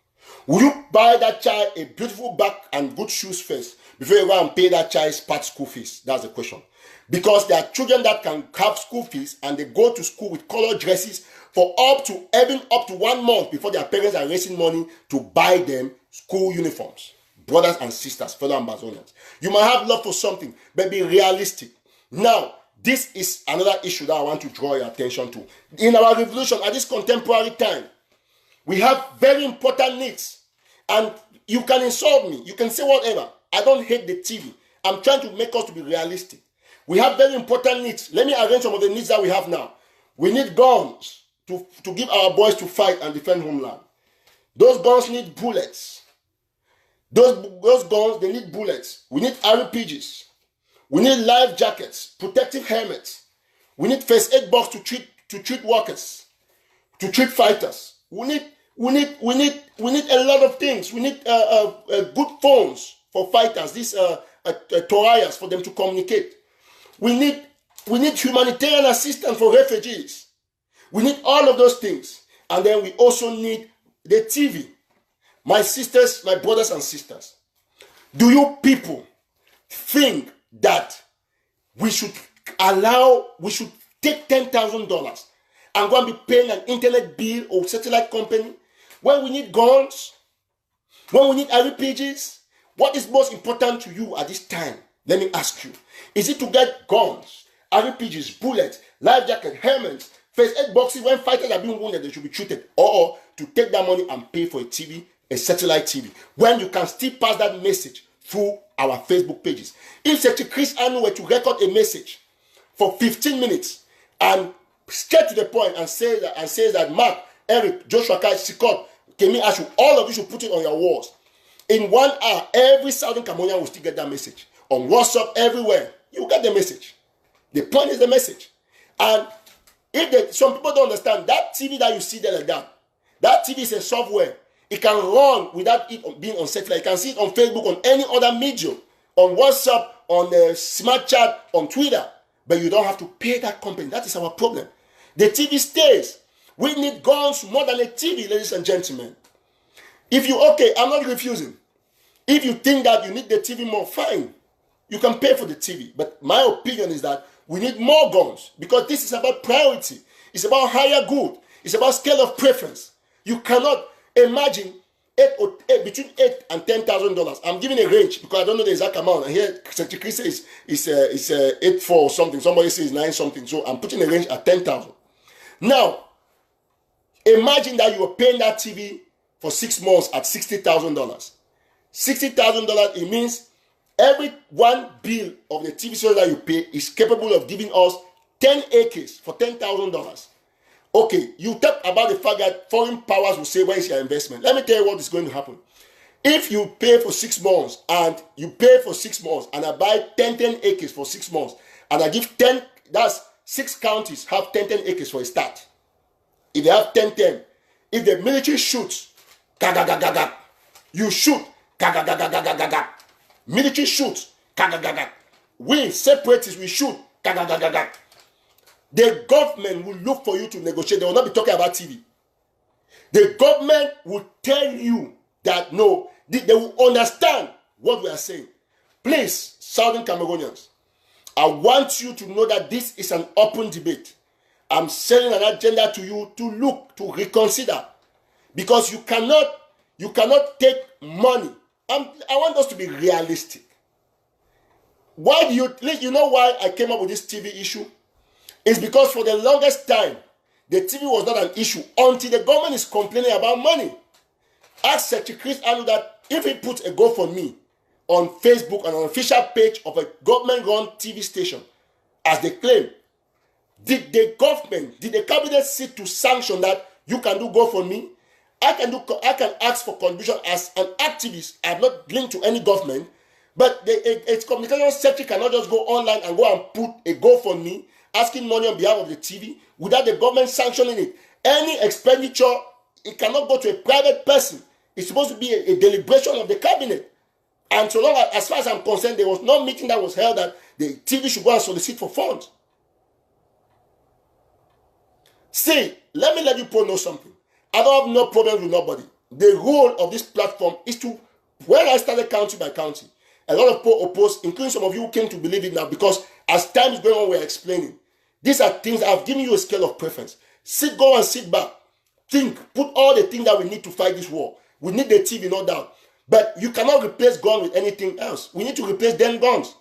Will you buy that child a beautiful bag and good shoes first before you go and pay that child's part school fees? That's the question. Because there are children that can have school fees and they go to school with colored dresses for up to 1 month before their parents are raising money to buy them school uniforms. Brothers and sisters, fellow Ambazonians, you might have love for something, but be realistic. Now, this is another issue that I want to draw your attention to. In our revolution, at this contemporary time, we have very important needs. And you can insult me. You can say whatever. I don't hate the TV. I'm trying to make us to be realistic. We have very important needs. Let me arrange some of the needs that we have now. We need guns to give our boys to fight and defend homeland. Those guns need bullets. Those guns, they need bullets. We need RPGs. We need life jackets, protective helmets. We need first aid box to treat workers, to treat fighters. We need a lot of things. We need good phones for fighters. These Torayas for them to communicate. We need humanitarian assistance for refugees. We need all of those things. And then we also need the TV. My sisters, my brothers and sisters, do you people think that we should take $10,000 and go and be paying an internet bill or satellite company when we need guns, when we need RPGs? What is most important to you at this time? Let me ask you. Is it to get guns, RPGs, bullets, life jacket, helmets, first aid boxes when fighters are being wounded, they should be treated, or to take that money and pay for a TV, a satellite TV, when you can still pass that message through our Facebook pages? If Secretary Chris Anu were to record a message for 15 minutes and straight to the point and says that Mark, Eric, Joshua Kai, Sikot, Kemi Ashu, all of you should put it on your walls. In 1 hour, every Southern Cameroonian will still get that message. On WhatsApp, everywhere, you get the message. The point is the message. And some people don't understand, that TV that you see there like that TV is a software. It can run without it being on satellite. You can see it on Facebook, on any other medium, on WhatsApp, on Smart Chat, on Twitter. But you don't have to pay that company. That is our problem. The TV stays. We need guns more than a TV, ladies and gentlemen. I'm not refusing. If you think that you need the TV more, fine. You can pay for the TV. But my opinion is that we need more guns, because this is about priority. It's about higher good. It's about scale of preference. You cannot imagine between $8,000 and $10,000. I'm giving a range because I don't know the exact amount. And here, Secretary Chris says it's 8.4 or something. Somebody says 9 something. So I'm putting a range at 10,000. Now, imagine that you are paying that TV for 6 months at $60,000. $60,000, it means every one bill of the TV show that you pay is capable of giving us 10 acres for $10,000. Okay, you talk about the fact that foreign powers will say, where is your investment? Let me tell you what is going to happen. If you pay for 6 months and I buy 10 acres for 6 months and I give 10, that's 6 counties have 10 acres for a start. If they have 10, if the military shoots, you shoot, military shoots, we separatists, we shoot, the government will look for you to negotiate. They will not be talking about TV. The government will tell you that no, they will understand what we are saying. Please, Southern Cameroonians, I want you to know that this is an open debate. I'm selling an agenda to you to look, to reconsider. Because you cannot take money. I want us to be realistic. Why do you know why I came up with this TV issue? It's because for the longest time, the TV was not an issue until the government is complaining about money. Ask Secretary Chris Anu that if he puts a GoFundMe on Facebook and an official page of a government-run TV station, as they claim, did the cabinet sit to sanction that you can do GoFundMe? I can ask for contribution as an activist. I'm not linked to any government, but its communication secretary cannot just go online and go and put a GoFundMe asking money on behalf of the TV without the government sanctioning it. Any expenditure, it cannot go to a private person. It's supposed to be a deliberation of the cabinet. And so long as far as I'm concerned, there was no meeting that was held that the TV should go and solicit for funds. See, let me let you know something. I don't have no problem with nobody. The role of this platform is to, when I started county by county, a lot of people opposed, including some of you who came to believe it now, because as time is going on, we're explaining. These are things I've given you a scale of preference. Go and sit back. Think, put all the things that we need to fight this war. We need the TV, no doubt. But you cannot replace gun with anything else. We need to replace them guns.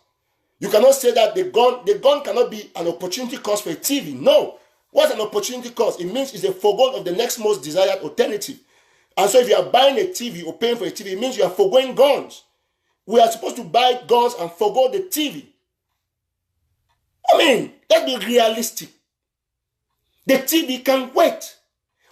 You cannot say that the gun cannot be an opportunity cost for a TV. No. What's an opportunity cost? It means it's a forego of the next most desired alternative. And so if you are buying a TV or paying for a TV, it means you are foregoing guns. we are supposed to buy guns and forgo the TV. I mean, let's be realistic. The TV can wait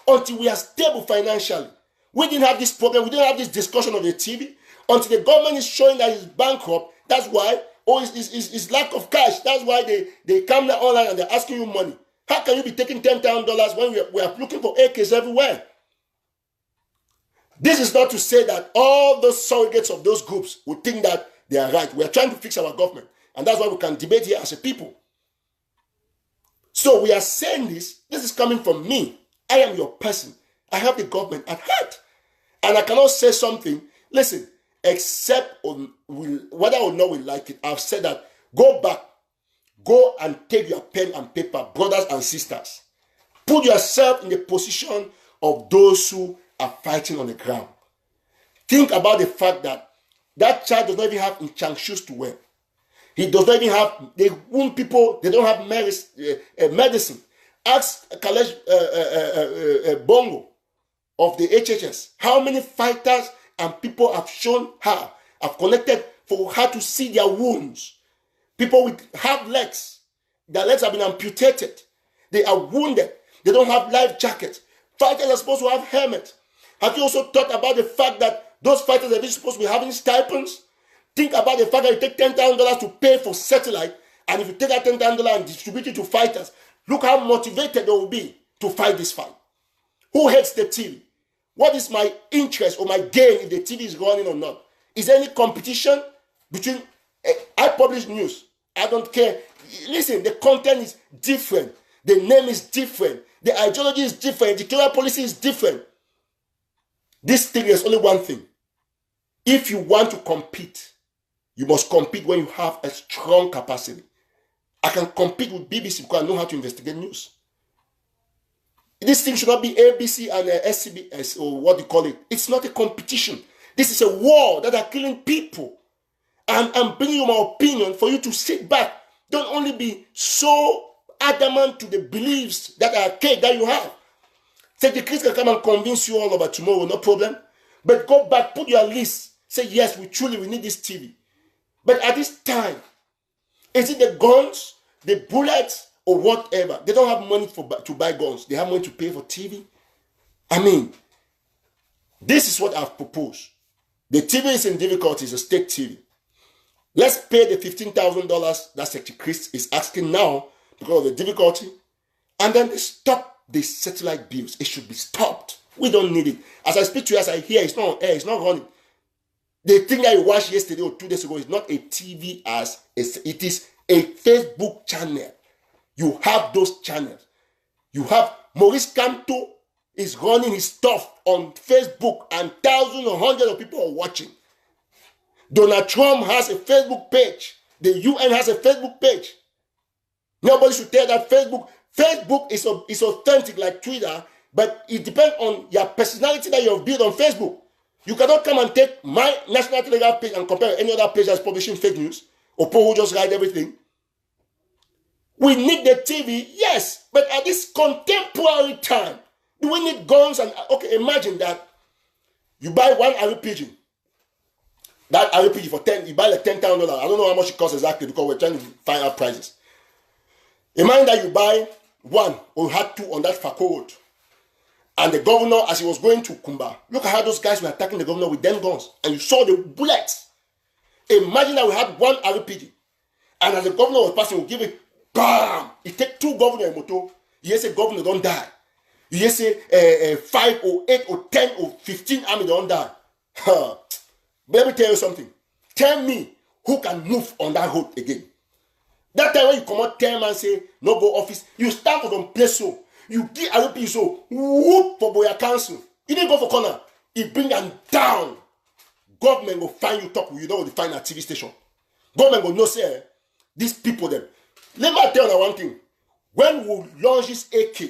until we are stable financially. We didn't have this problem. We didn't have this discussion of the TV until the government is showing that it's bankrupt. That's why, it's lack of cash. That's why they come there online and they're asking you money. How can you be taking $10,000 when we are looking for AKs everywhere? This is not to say that all those surrogates of those groups would think that they are right. We are trying to fix our government. And that's why we can debate here as a people. So we are saying this. This is coming from me. I am your person. I have the government at heart. And I cannot say something, listen, except whether or not we like it. I've said that, go back. Go and take your pen and paper, brothers and sisters. Put yourself in the position of those who are fighting on the ground. Think about the fact that that child does not even have in-chang shoes to wear. He does not even have, they wound people, they don't have medicine. Ask Kalesh Bongo of the HHS, how many fighters and people have shown her, have connected for her to see their wounds. People with half legs, their legs have been amputated. They are wounded. They don't have life jackets. Fighters are supposed to have helmets. Have you also thought about the fact that those fighters are supposed to be having stipends? Think about the fact that you take $10,000 to pay for satellite, and if you take that $10,000 and distribute it to fighters, look how motivated they will be to fight this fight. Who hates the TV? What is my interest or my gain if the TV is running or not? Is there any competition between... I publish news. I don't care. Listen, the content is different. The name is different. The ideology is different. Editorial policy is different. This thing is only one thing. If you want to compete, you must compete when you have a strong capacity. I can compete with BBC because I know how to investigate news. This thing should not be ABC and SCBS or what you call it. It's not a competition. This is a war that are killing people. I'm bringing you my opinion for you to sit back. Don't only be so adamant to the beliefs that are archaic that you have. Say the Christ can come and convince you all about tomorrow, no problem. But go back, put your list. Say, yes, we need this TV. But at this time, is it the guns, the bullets, or whatever? They don't have money to buy guns. They have money to pay for TV. I mean, this is what I've proposed. The TV is in difficulties, a state TV. Let's pay the $15,000 that Secretary Chris is asking now because of the difficulty. And then they stop the satellite bills. It should be stopped. We don't need it. As I speak to you, as I hear, it's not on air, it's not running. The thing that you watched yesterday or 2 days ago is not a TV it is a Facebook channel. You have those channels. You have Maurice Kamto is running his stuff on Facebook and thousands or hundreds of people are watching. Donald Trump has a Facebook page. The UN has a Facebook page. Nobody should tell that Facebook is authentic like Twitter, but it depends on your personality that you have built on Facebook. You cannot come and take my National Telegraph page and compare any other page that's publishing fake news or people who just write everything. We need the TV, yes, but at this contemporary time, do we need guns? And okay, imagine that you buy one RPG. That RPG for you buy like $10,000. I don't know how much it costs exactly because we're trying to find out prices. Imagine that you buy one or you had two on that Fako road. And the governor, as he was going to Kumba, look at how those guys were attacking the governor with them guns. And you saw the bullets. Imagine that we had one RPG. And as the governor was passing, we'll give it, bam! It take two governors in moto. You say governor don't die. You say 5 or 8 or 10 or 15 army don't die. But let me tell you something. Tell me who can move on that road again. That time when you come out, tell man say, no go office, you stand for some place so. You give RP so, whoop for Boya Council. You didn't go for corner. You bring them down. Government will find you talk with you, don't want to find a TV station. Government will know say, these people them. Let me tell you one thing. When we launch this AK,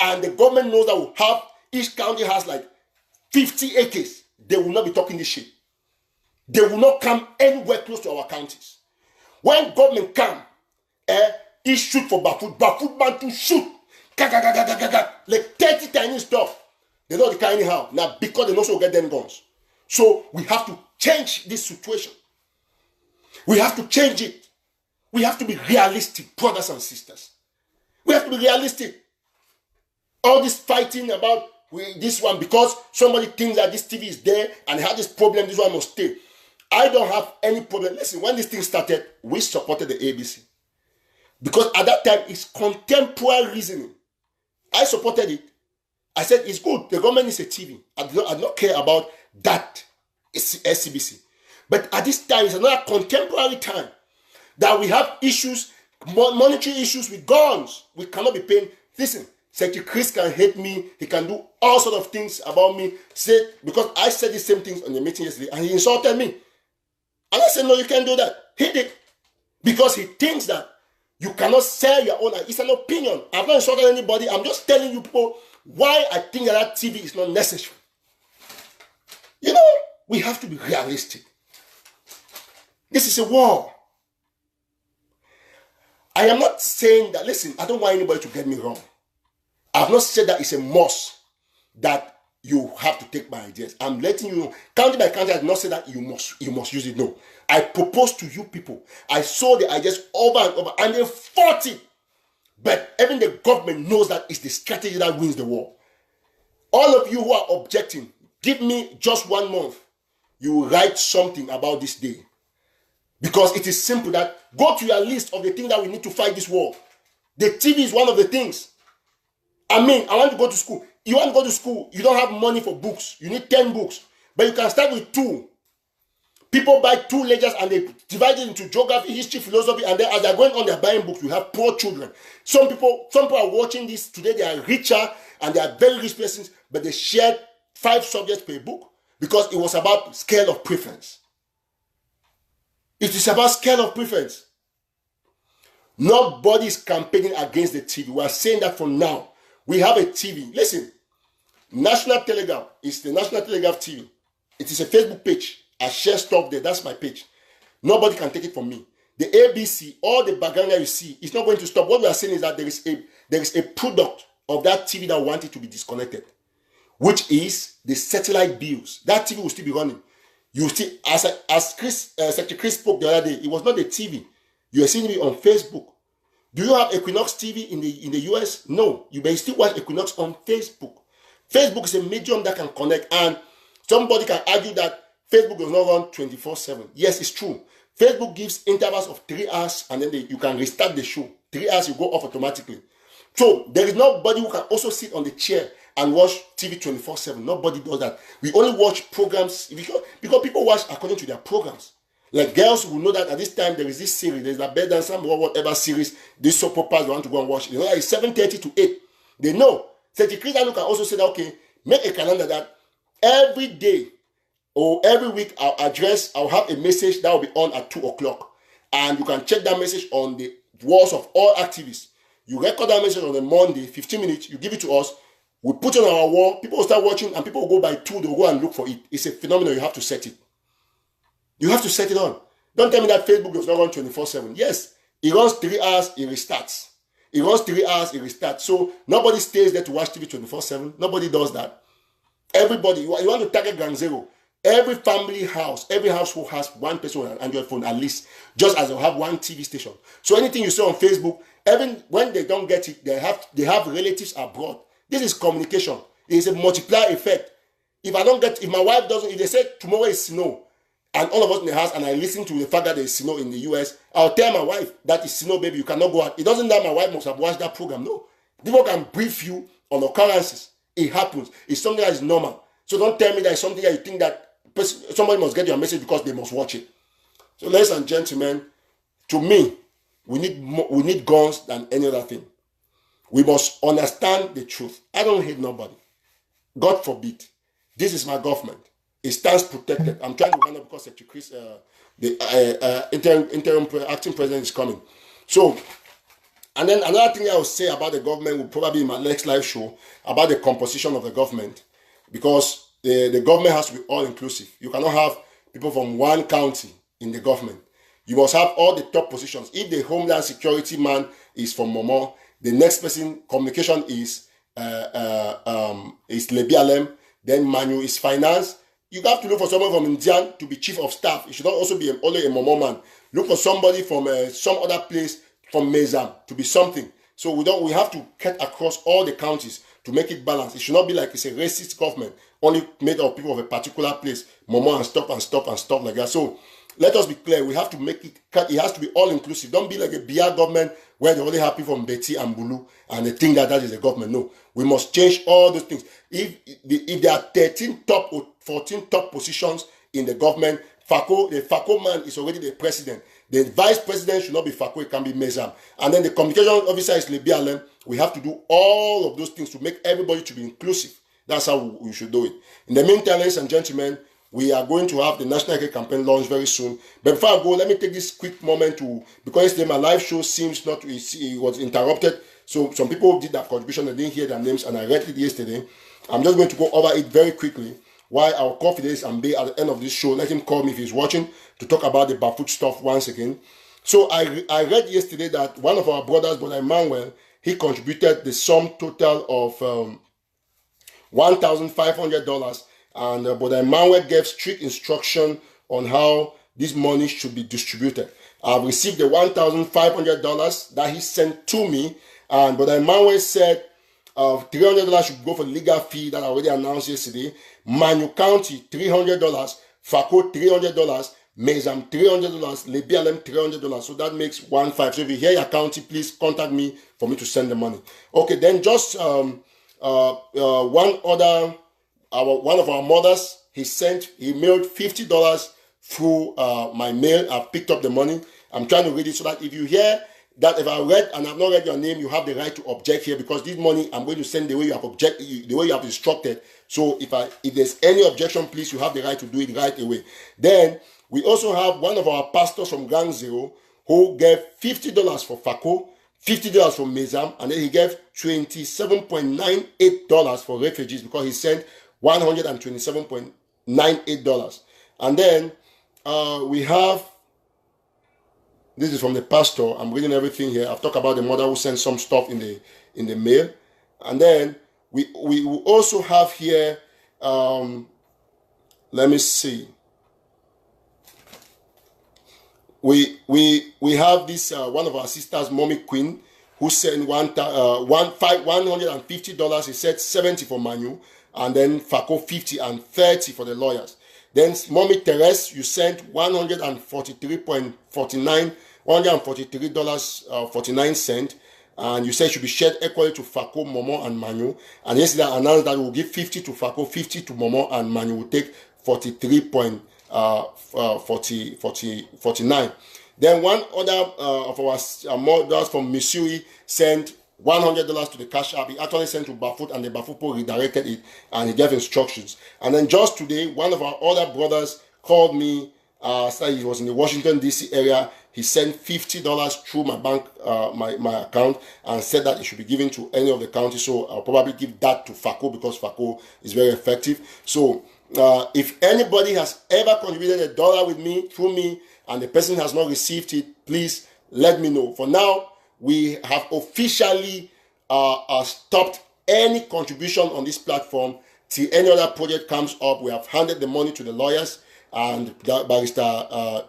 and the government knows that we have, each county has like 50 AKs, they will not be talking this shit. They will not come anywhere close to our counties. When government come, he shoot for Bafut man to shoot. Like 30 tiny stuff. They don't carry anyhow. Now, because they also get them guns. So, we have to change this situation. We have to change it. We have to be realistic, brothers and sisters. We have to be realistic. All this fighting about this one because somebody thinks that this TV is there and had this problem, this one must stay. I don't have any problem. Listen, when this thing started, we supported the ABC. Because at that time, it's contemporary reasoning. I supported it. I said, it's good. The government is a TV. I do not care about that SCBC. But at this time, it's another contemporary time that we have issues, monetary issues with guns. We cannot be paying. Listen, Secretary Chris can hate me. He can do all sorts of things about me. Because I said the same things on the meeting yesterday, and he insulted me. And I said, no, you can't do that. He did. Because he thinks that you cannot sell your own. It's an opinion. I've not insulted anybody. I'm just telling you people why I think that TV is not necessary. You know, we have to be realistic. This is a war. I am not saying that, listen, I don't want anybody to get me wrong. I've not said that it's a must that you have to take my ideas. I'm letting you know. County by county, I did not say that you must use it. No. I proposed to you people. I saw the ideas over and over, and they fought it. But even the government knows that it's the strategy that wins the war. All of you who are objecting, give me just 1 month. You will write something about this day. Because it is simple that go to your list of the things that we need to fight this war. The TV is one of the things. I mean, I want to go to school. You want to go to school, you don't have money for books. You need 10 books. But you can start with 2. People buy 2 ledgers and they divide it into geography, history, philosophy, and then as they're going on, they're buying books. You have poor children. Some people are watching this today, they are richer and they are very rich persons, but they shared 5 subjects per book because it was about scale of preference. It is about scale of preference. Nobody is campaigning against the TV. We are saying that from now. We have a TV. Listen, National Telegraph is the National Telegraph TV. It is a Facebook page. I share stuff there. That's my page. Nobody can take it from me. The ABC, all the background that you see, is not going to stop. What we are saying is that there is a product of that TV that wanted to be disconnected, which is the satellite bills. That TV will still be running. You see, as Secretary Chris spoke the other day, it was not the TV. You are seeing me on Facebook. Do you have Equinox TV in the US? No. You may still watch Equinox on Facebook. Facebook is a medium that can connect, and somebody can argue that Facebook does not run 24/7. Yes, it's true. Facebook gives intervals of 3 hours, and then you can restart the show. 3 hours, you go off automatically. So there is nobody who can also sit on the chair and watch TV 24/7. Nobody does that. We only watch programs because people watch according to their programs. Like girls will know that at this time there is this series, there's a bed and some or whatever series, this soap operas they want to go and watch. You know, it's 7:30 to 8. They know. Secretary Chris can also say that, okay, make a calendar that every day or every week I'll have a message that will be on at 2 o'clock. And you can check that message on the walls of all activists. You record that message on a Monday, 15 minutes, you give it to us, we put it on our wall, people will start watching, and people will go by 2, they'll go and look for it. It's a phenomenon, you have to set it. You have to set it on. Don't tell me that Facebook does not run 24/7. Yes, it runs 3 hours, it restarts. It runs 3 hours, it restarts. So nobody stays there to watch TV 24/7. Nobody does that. Everybody, you want to target ground zero. Every family house, every household has one person with an Android phone at least, just as they'll have one TV station. So anything you see on Facebook, even when they don't get it, they have relatives abroad. This is communication. It is a multiplier effect. If my wife doesn't, if they say tomorrow is snow, and all of us in the house, and I listen to the fact that there is snow in the US, I'll tell my wife, that is snow, baby, you cannot go out. It doesn't that my wife must have watched that program. No. People can brief you on occurrences. It happens. It's something that is normal. So don't tell me that it's something that you think that somebody must get your message because they must watch it. So ladies and gentlemen, to me, we need guns than any other thing. We must understand the truth. I don't hate nobody. God forbid. This is my government. It stands protected. I'm trying to run up because Secretary Chris, the interim acting president is coming. So, and then another thing I will say about the government will probably be in my next live show about the composition of the government, because the government has to be all inclusive. You cannot have people from one county in the government. You must have all the top positions. If the Homeland Security man is from Momo, the next person communication is Lebi Alem, then Manu is finance. you have to look for someone from India to be chief of staff. It should not also be only a Momo man. Look for somebody from some other place from Mezam to be something. So we have to cut across all the counties to make it balanced. It should not be like it's a racist government only made of people of a particular place, Momo and stuff like that. So let us be clear. We have to make it cut. It has to be all inclusive. Don't be like a BR government where they only have people from Betty and Bulu and they think that is a government. No, we must change all those things. If there are 13 top or 14 top positions in the government, the FACO man is already the president. The vice president should not be FACO, it can be Mezam. And then the communication officer is Lebialem. We have to do all of those things to make everybody to be inclusive. That's how we should do it. In the meantime, ladies and gentlemen, we are going to have the National Heritage Campaign launch very soon. But before I go, let me take this quick moment because yesterday my live show seems not to, it was interrupted. So some people did that contribution, I didn't hear their names, and I read it yesterday. I'm just going to go over it very quickly. Why our call Fidelis Ambe at the end of this show. Let him call me if he's watching to talk about the Bafut stuff once again. So I read yesterday that one of our brothers, Brother Emmanuel, he contributed the sum total of $1,500, and Brother Emmanuel gave strict instruction on how this money should be distributed. I've received the $1,500 that he sent to me, and Brother Emmanuel said $300 should go for the legal fee that I already announced yesterday. Manu County, $300. FACO, $300. Mezam, $300. Lebialem, $300. So that makes 1,500. So if you hear your county, please contact me for me to send the money. Okay, then just one of our mothers, he mailed $50 through my mail. I've picked up the money. I'm trying to read it so that if you hear that if I read and I've not read your name, you have the right to object here, because this money I'm going to send the way you have the way you have instructed. So if there's any objection, please, you have the right to do it right away. Then we also have one of our pastors from Gang Zero who gave $50 for FACO, $50 for Mezam, and then he gave $27.98 for refugees because he sent $127.98. And then we have, this is from the pastor. I'm reading everything here. I've talked about the mother who sent some stuff in the mail. And then we also have here, let me see. We have this one of our sisters, Mommy Queen, who sent $150. He said $70 for Manu, and then FACO $50 and $30 for the lawyers. Then Mommy Therese, you sent $143.49, and you said it should be shared equally to FACO, Momo, and Manu. And yesterday I announced that we'll give $50 to FACO, $50 to Momo, and Manu will take 43.49. Then one other of our mothers from Missouri sent $100 to the cash app. He actually sent to Bafut, and the Bafupo redirected it, and he gave instructions. And then just today, one of our other brothers called me. Said he was in the Washington D.C. area. He sent $50 through my bank, my account, and said that it should be given to any of the counties. So I'll probably give that to FACO because FACO is very effective. So if anybody has ever contributed $1 with me, through me, and the person has not received it, please let me know. For now, we have officially stopped any contribution on this platform till any other project comes up. We have handed the money to the lawyers, and Barrister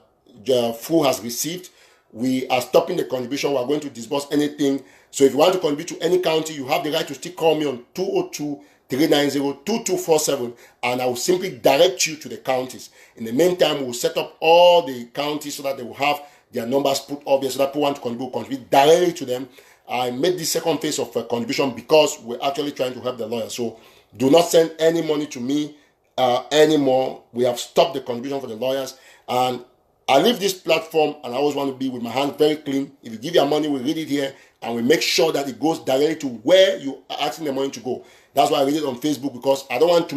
Fu has received. We are stopping the contribution. We are going to disburse anything. So if you want to contribute to any county, you have the right to still call me on 202-390-2247, and I will simply direct you to the counties. In the meantime, we'll set up all the counties so that they will have their numbers put up there so that people want to contribute directly to them. I made this second phase of contribution because we're actually trying to help the lawyers. So do not send any money to me anymore. We have stopped the contribution for the lawyers, and I leave this platform, and I always want to be with my hands very clean. If you give your money, we read it here, and we make sure that it goes directly to where you are asking the money to go. That's why I read it on Facebook, because I don't want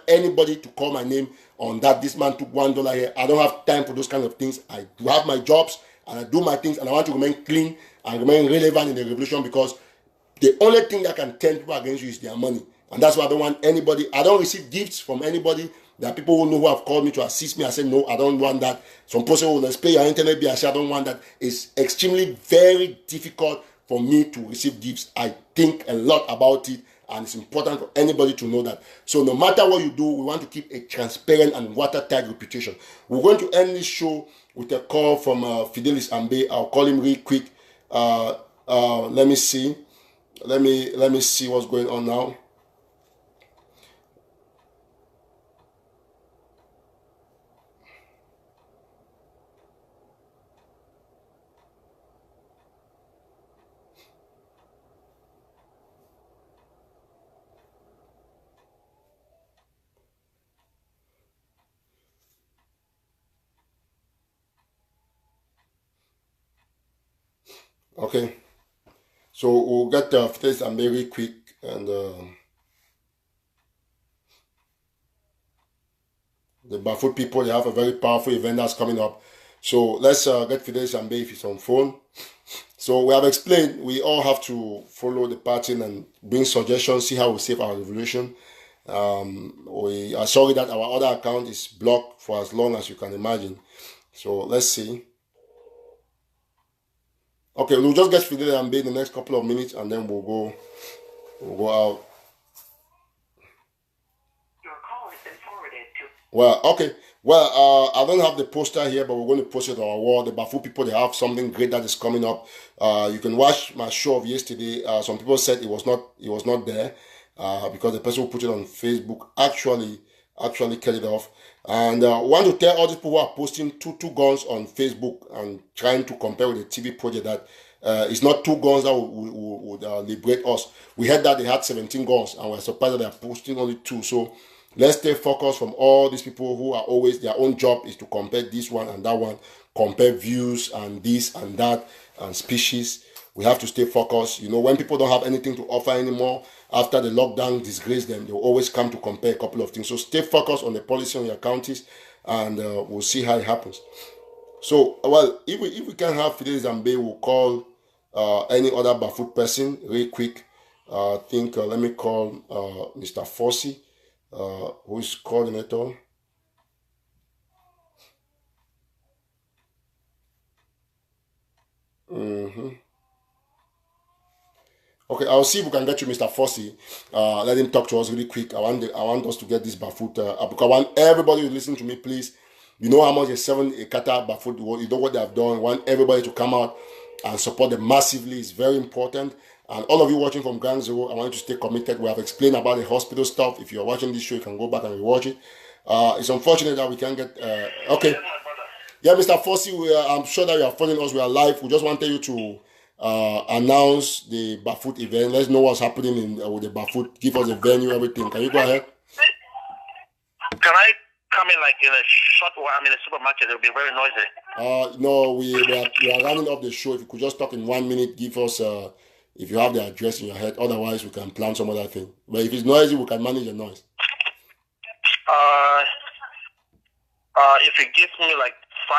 anybody to call my name on that this man took $1 here. I don't have time for those kind of things. I do have my jobs, and I do my things, and I want to remain clean and remain relevant in the revolution, because the only thing that can turn people against you is their money. And that's why I don't want anybody. I don't receive gifts from anybody. There are people who know who have called me to assist me. I said, no, I don't want that. Some person will, let's pay your internet bill. I said, I don't want that. It's extremely very difficult for me to receive gifts. I think a lot about it, and it's important for anybody to know that. So no matter what you do, we want to keep a transparent and watertight reputation. We're going to end this show with a call from Fidelis Ambe. I'll call him real quick. Let me see. Let me see what's going on now. Okay, so we'll get Fidelis Ambe very quick, and the Bafoot people, they have a very powerful event that's coming up. So let's get Fidelis Ambe if he's on phone. So we have explained we all have to follow the pattern and bring suggestions, see how we save our revolution. We are sorry that our other account is blocked for as long as you can imagine. So let's see. Okay, we'll just get Fidelis Ambe in the next couple of minutes, and then we'll go out. Your call has been forwarded to. Well, okay. Well, I don't have the poster here, but we're going to post it on our wall. The Bafoot people, they have something great that is coming up. You can watch my show of yesterday. Some people said it was not there because the person who put it on Facebook actually cut it off. And I want to tell all these people who are posting two guns on Facebook and trying to compare with the TV project that it's not 2 guns that would liberate us. We heard that they had 17 guns, and we're surprised that they're posting only 2. So let's stay focused from all these people who are always, their own job is to compare this one and that one, compare views and this and that and species. We have to stay focused. You know, when people don't have anything to offer anymore, after the lockdown disgrace them, they'll always come to compare a couple of things. So stay focused on the policy on your counties, and we'll see how it happens. So, well, if we can have Fidelis Ambe, we'll call any other Bafoot person real quick. I think, let me call Mr. Fossey. Who is coordinator? Okay, I'll see if we can get you Mr. Fossey. Let him talk to us really quick. I want us to get this Bafoot. Because I want everybody to listen to me, please. You know how much a kata Bafoot. You know what they have done. I want everybody to come out and support them massively. It's very important. And all of you watching from Ground Zero, I want you to stay committed. We have explained about the hospital stuff. If you're watching this show, you can go back and rewatch it. It's unfortunate that we can't get... okay. Yeah, Mr. Fossey, I'm sure that you are following us. We are live. We just wanted you to announce the Bafoot event. Let's know what's happening with the Bafoot. Give us a venue, everything. Can you go ahead? Can I come in like in a short while? I'm in a supermarket. It'll be very noisy. No, we are running off the show. If you could just talk in 1 minute, give us if you have the address in your head. Otherwise, we can plan some other thing. But if it's noisy, we can manage the noise. If you give me like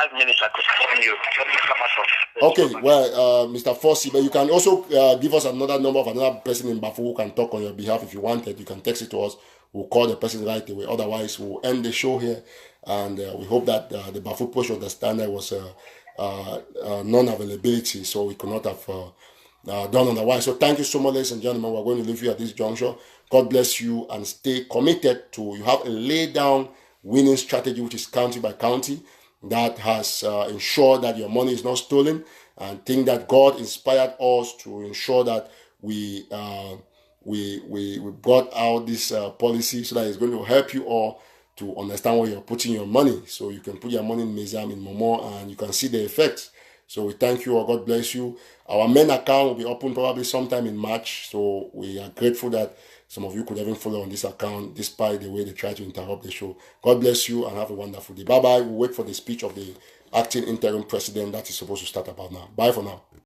5 minutes, I could phone you. Let me come out of. Okay, well, Mr. Fossey, but you can also give us another number of another person in Bafoot who can talk on your behalf if you wanted. You can text it to us. We'll call the person right away. Otherwise, we'll end the show here. And we hope that the Bafoot push understand there was non-availability, so we could not have done otherwise. So thank you so much, ladies and gentlemen. We're going to leave you at this juncture. God bless you, and stay committed to, you have a laid down winning strategy, which is county by county, that has ensured that your money is not stolen, and think that God inspired us to ensure that we brought out this policy so that it's going to help you all to understand where you're putting your money, so you can put your money in Mezam, in Momo, and you can see the effects. So we thank you all. God bless you. Our main account will be open probably sometime in March, so we are grateful that some of you could even follow on this account despite the way they try to interrupt the show. God bless you and have a wonderful day. Bye-bye. We'll wait for the speech of the acting interim president that is supposed to start about now. Bye for now.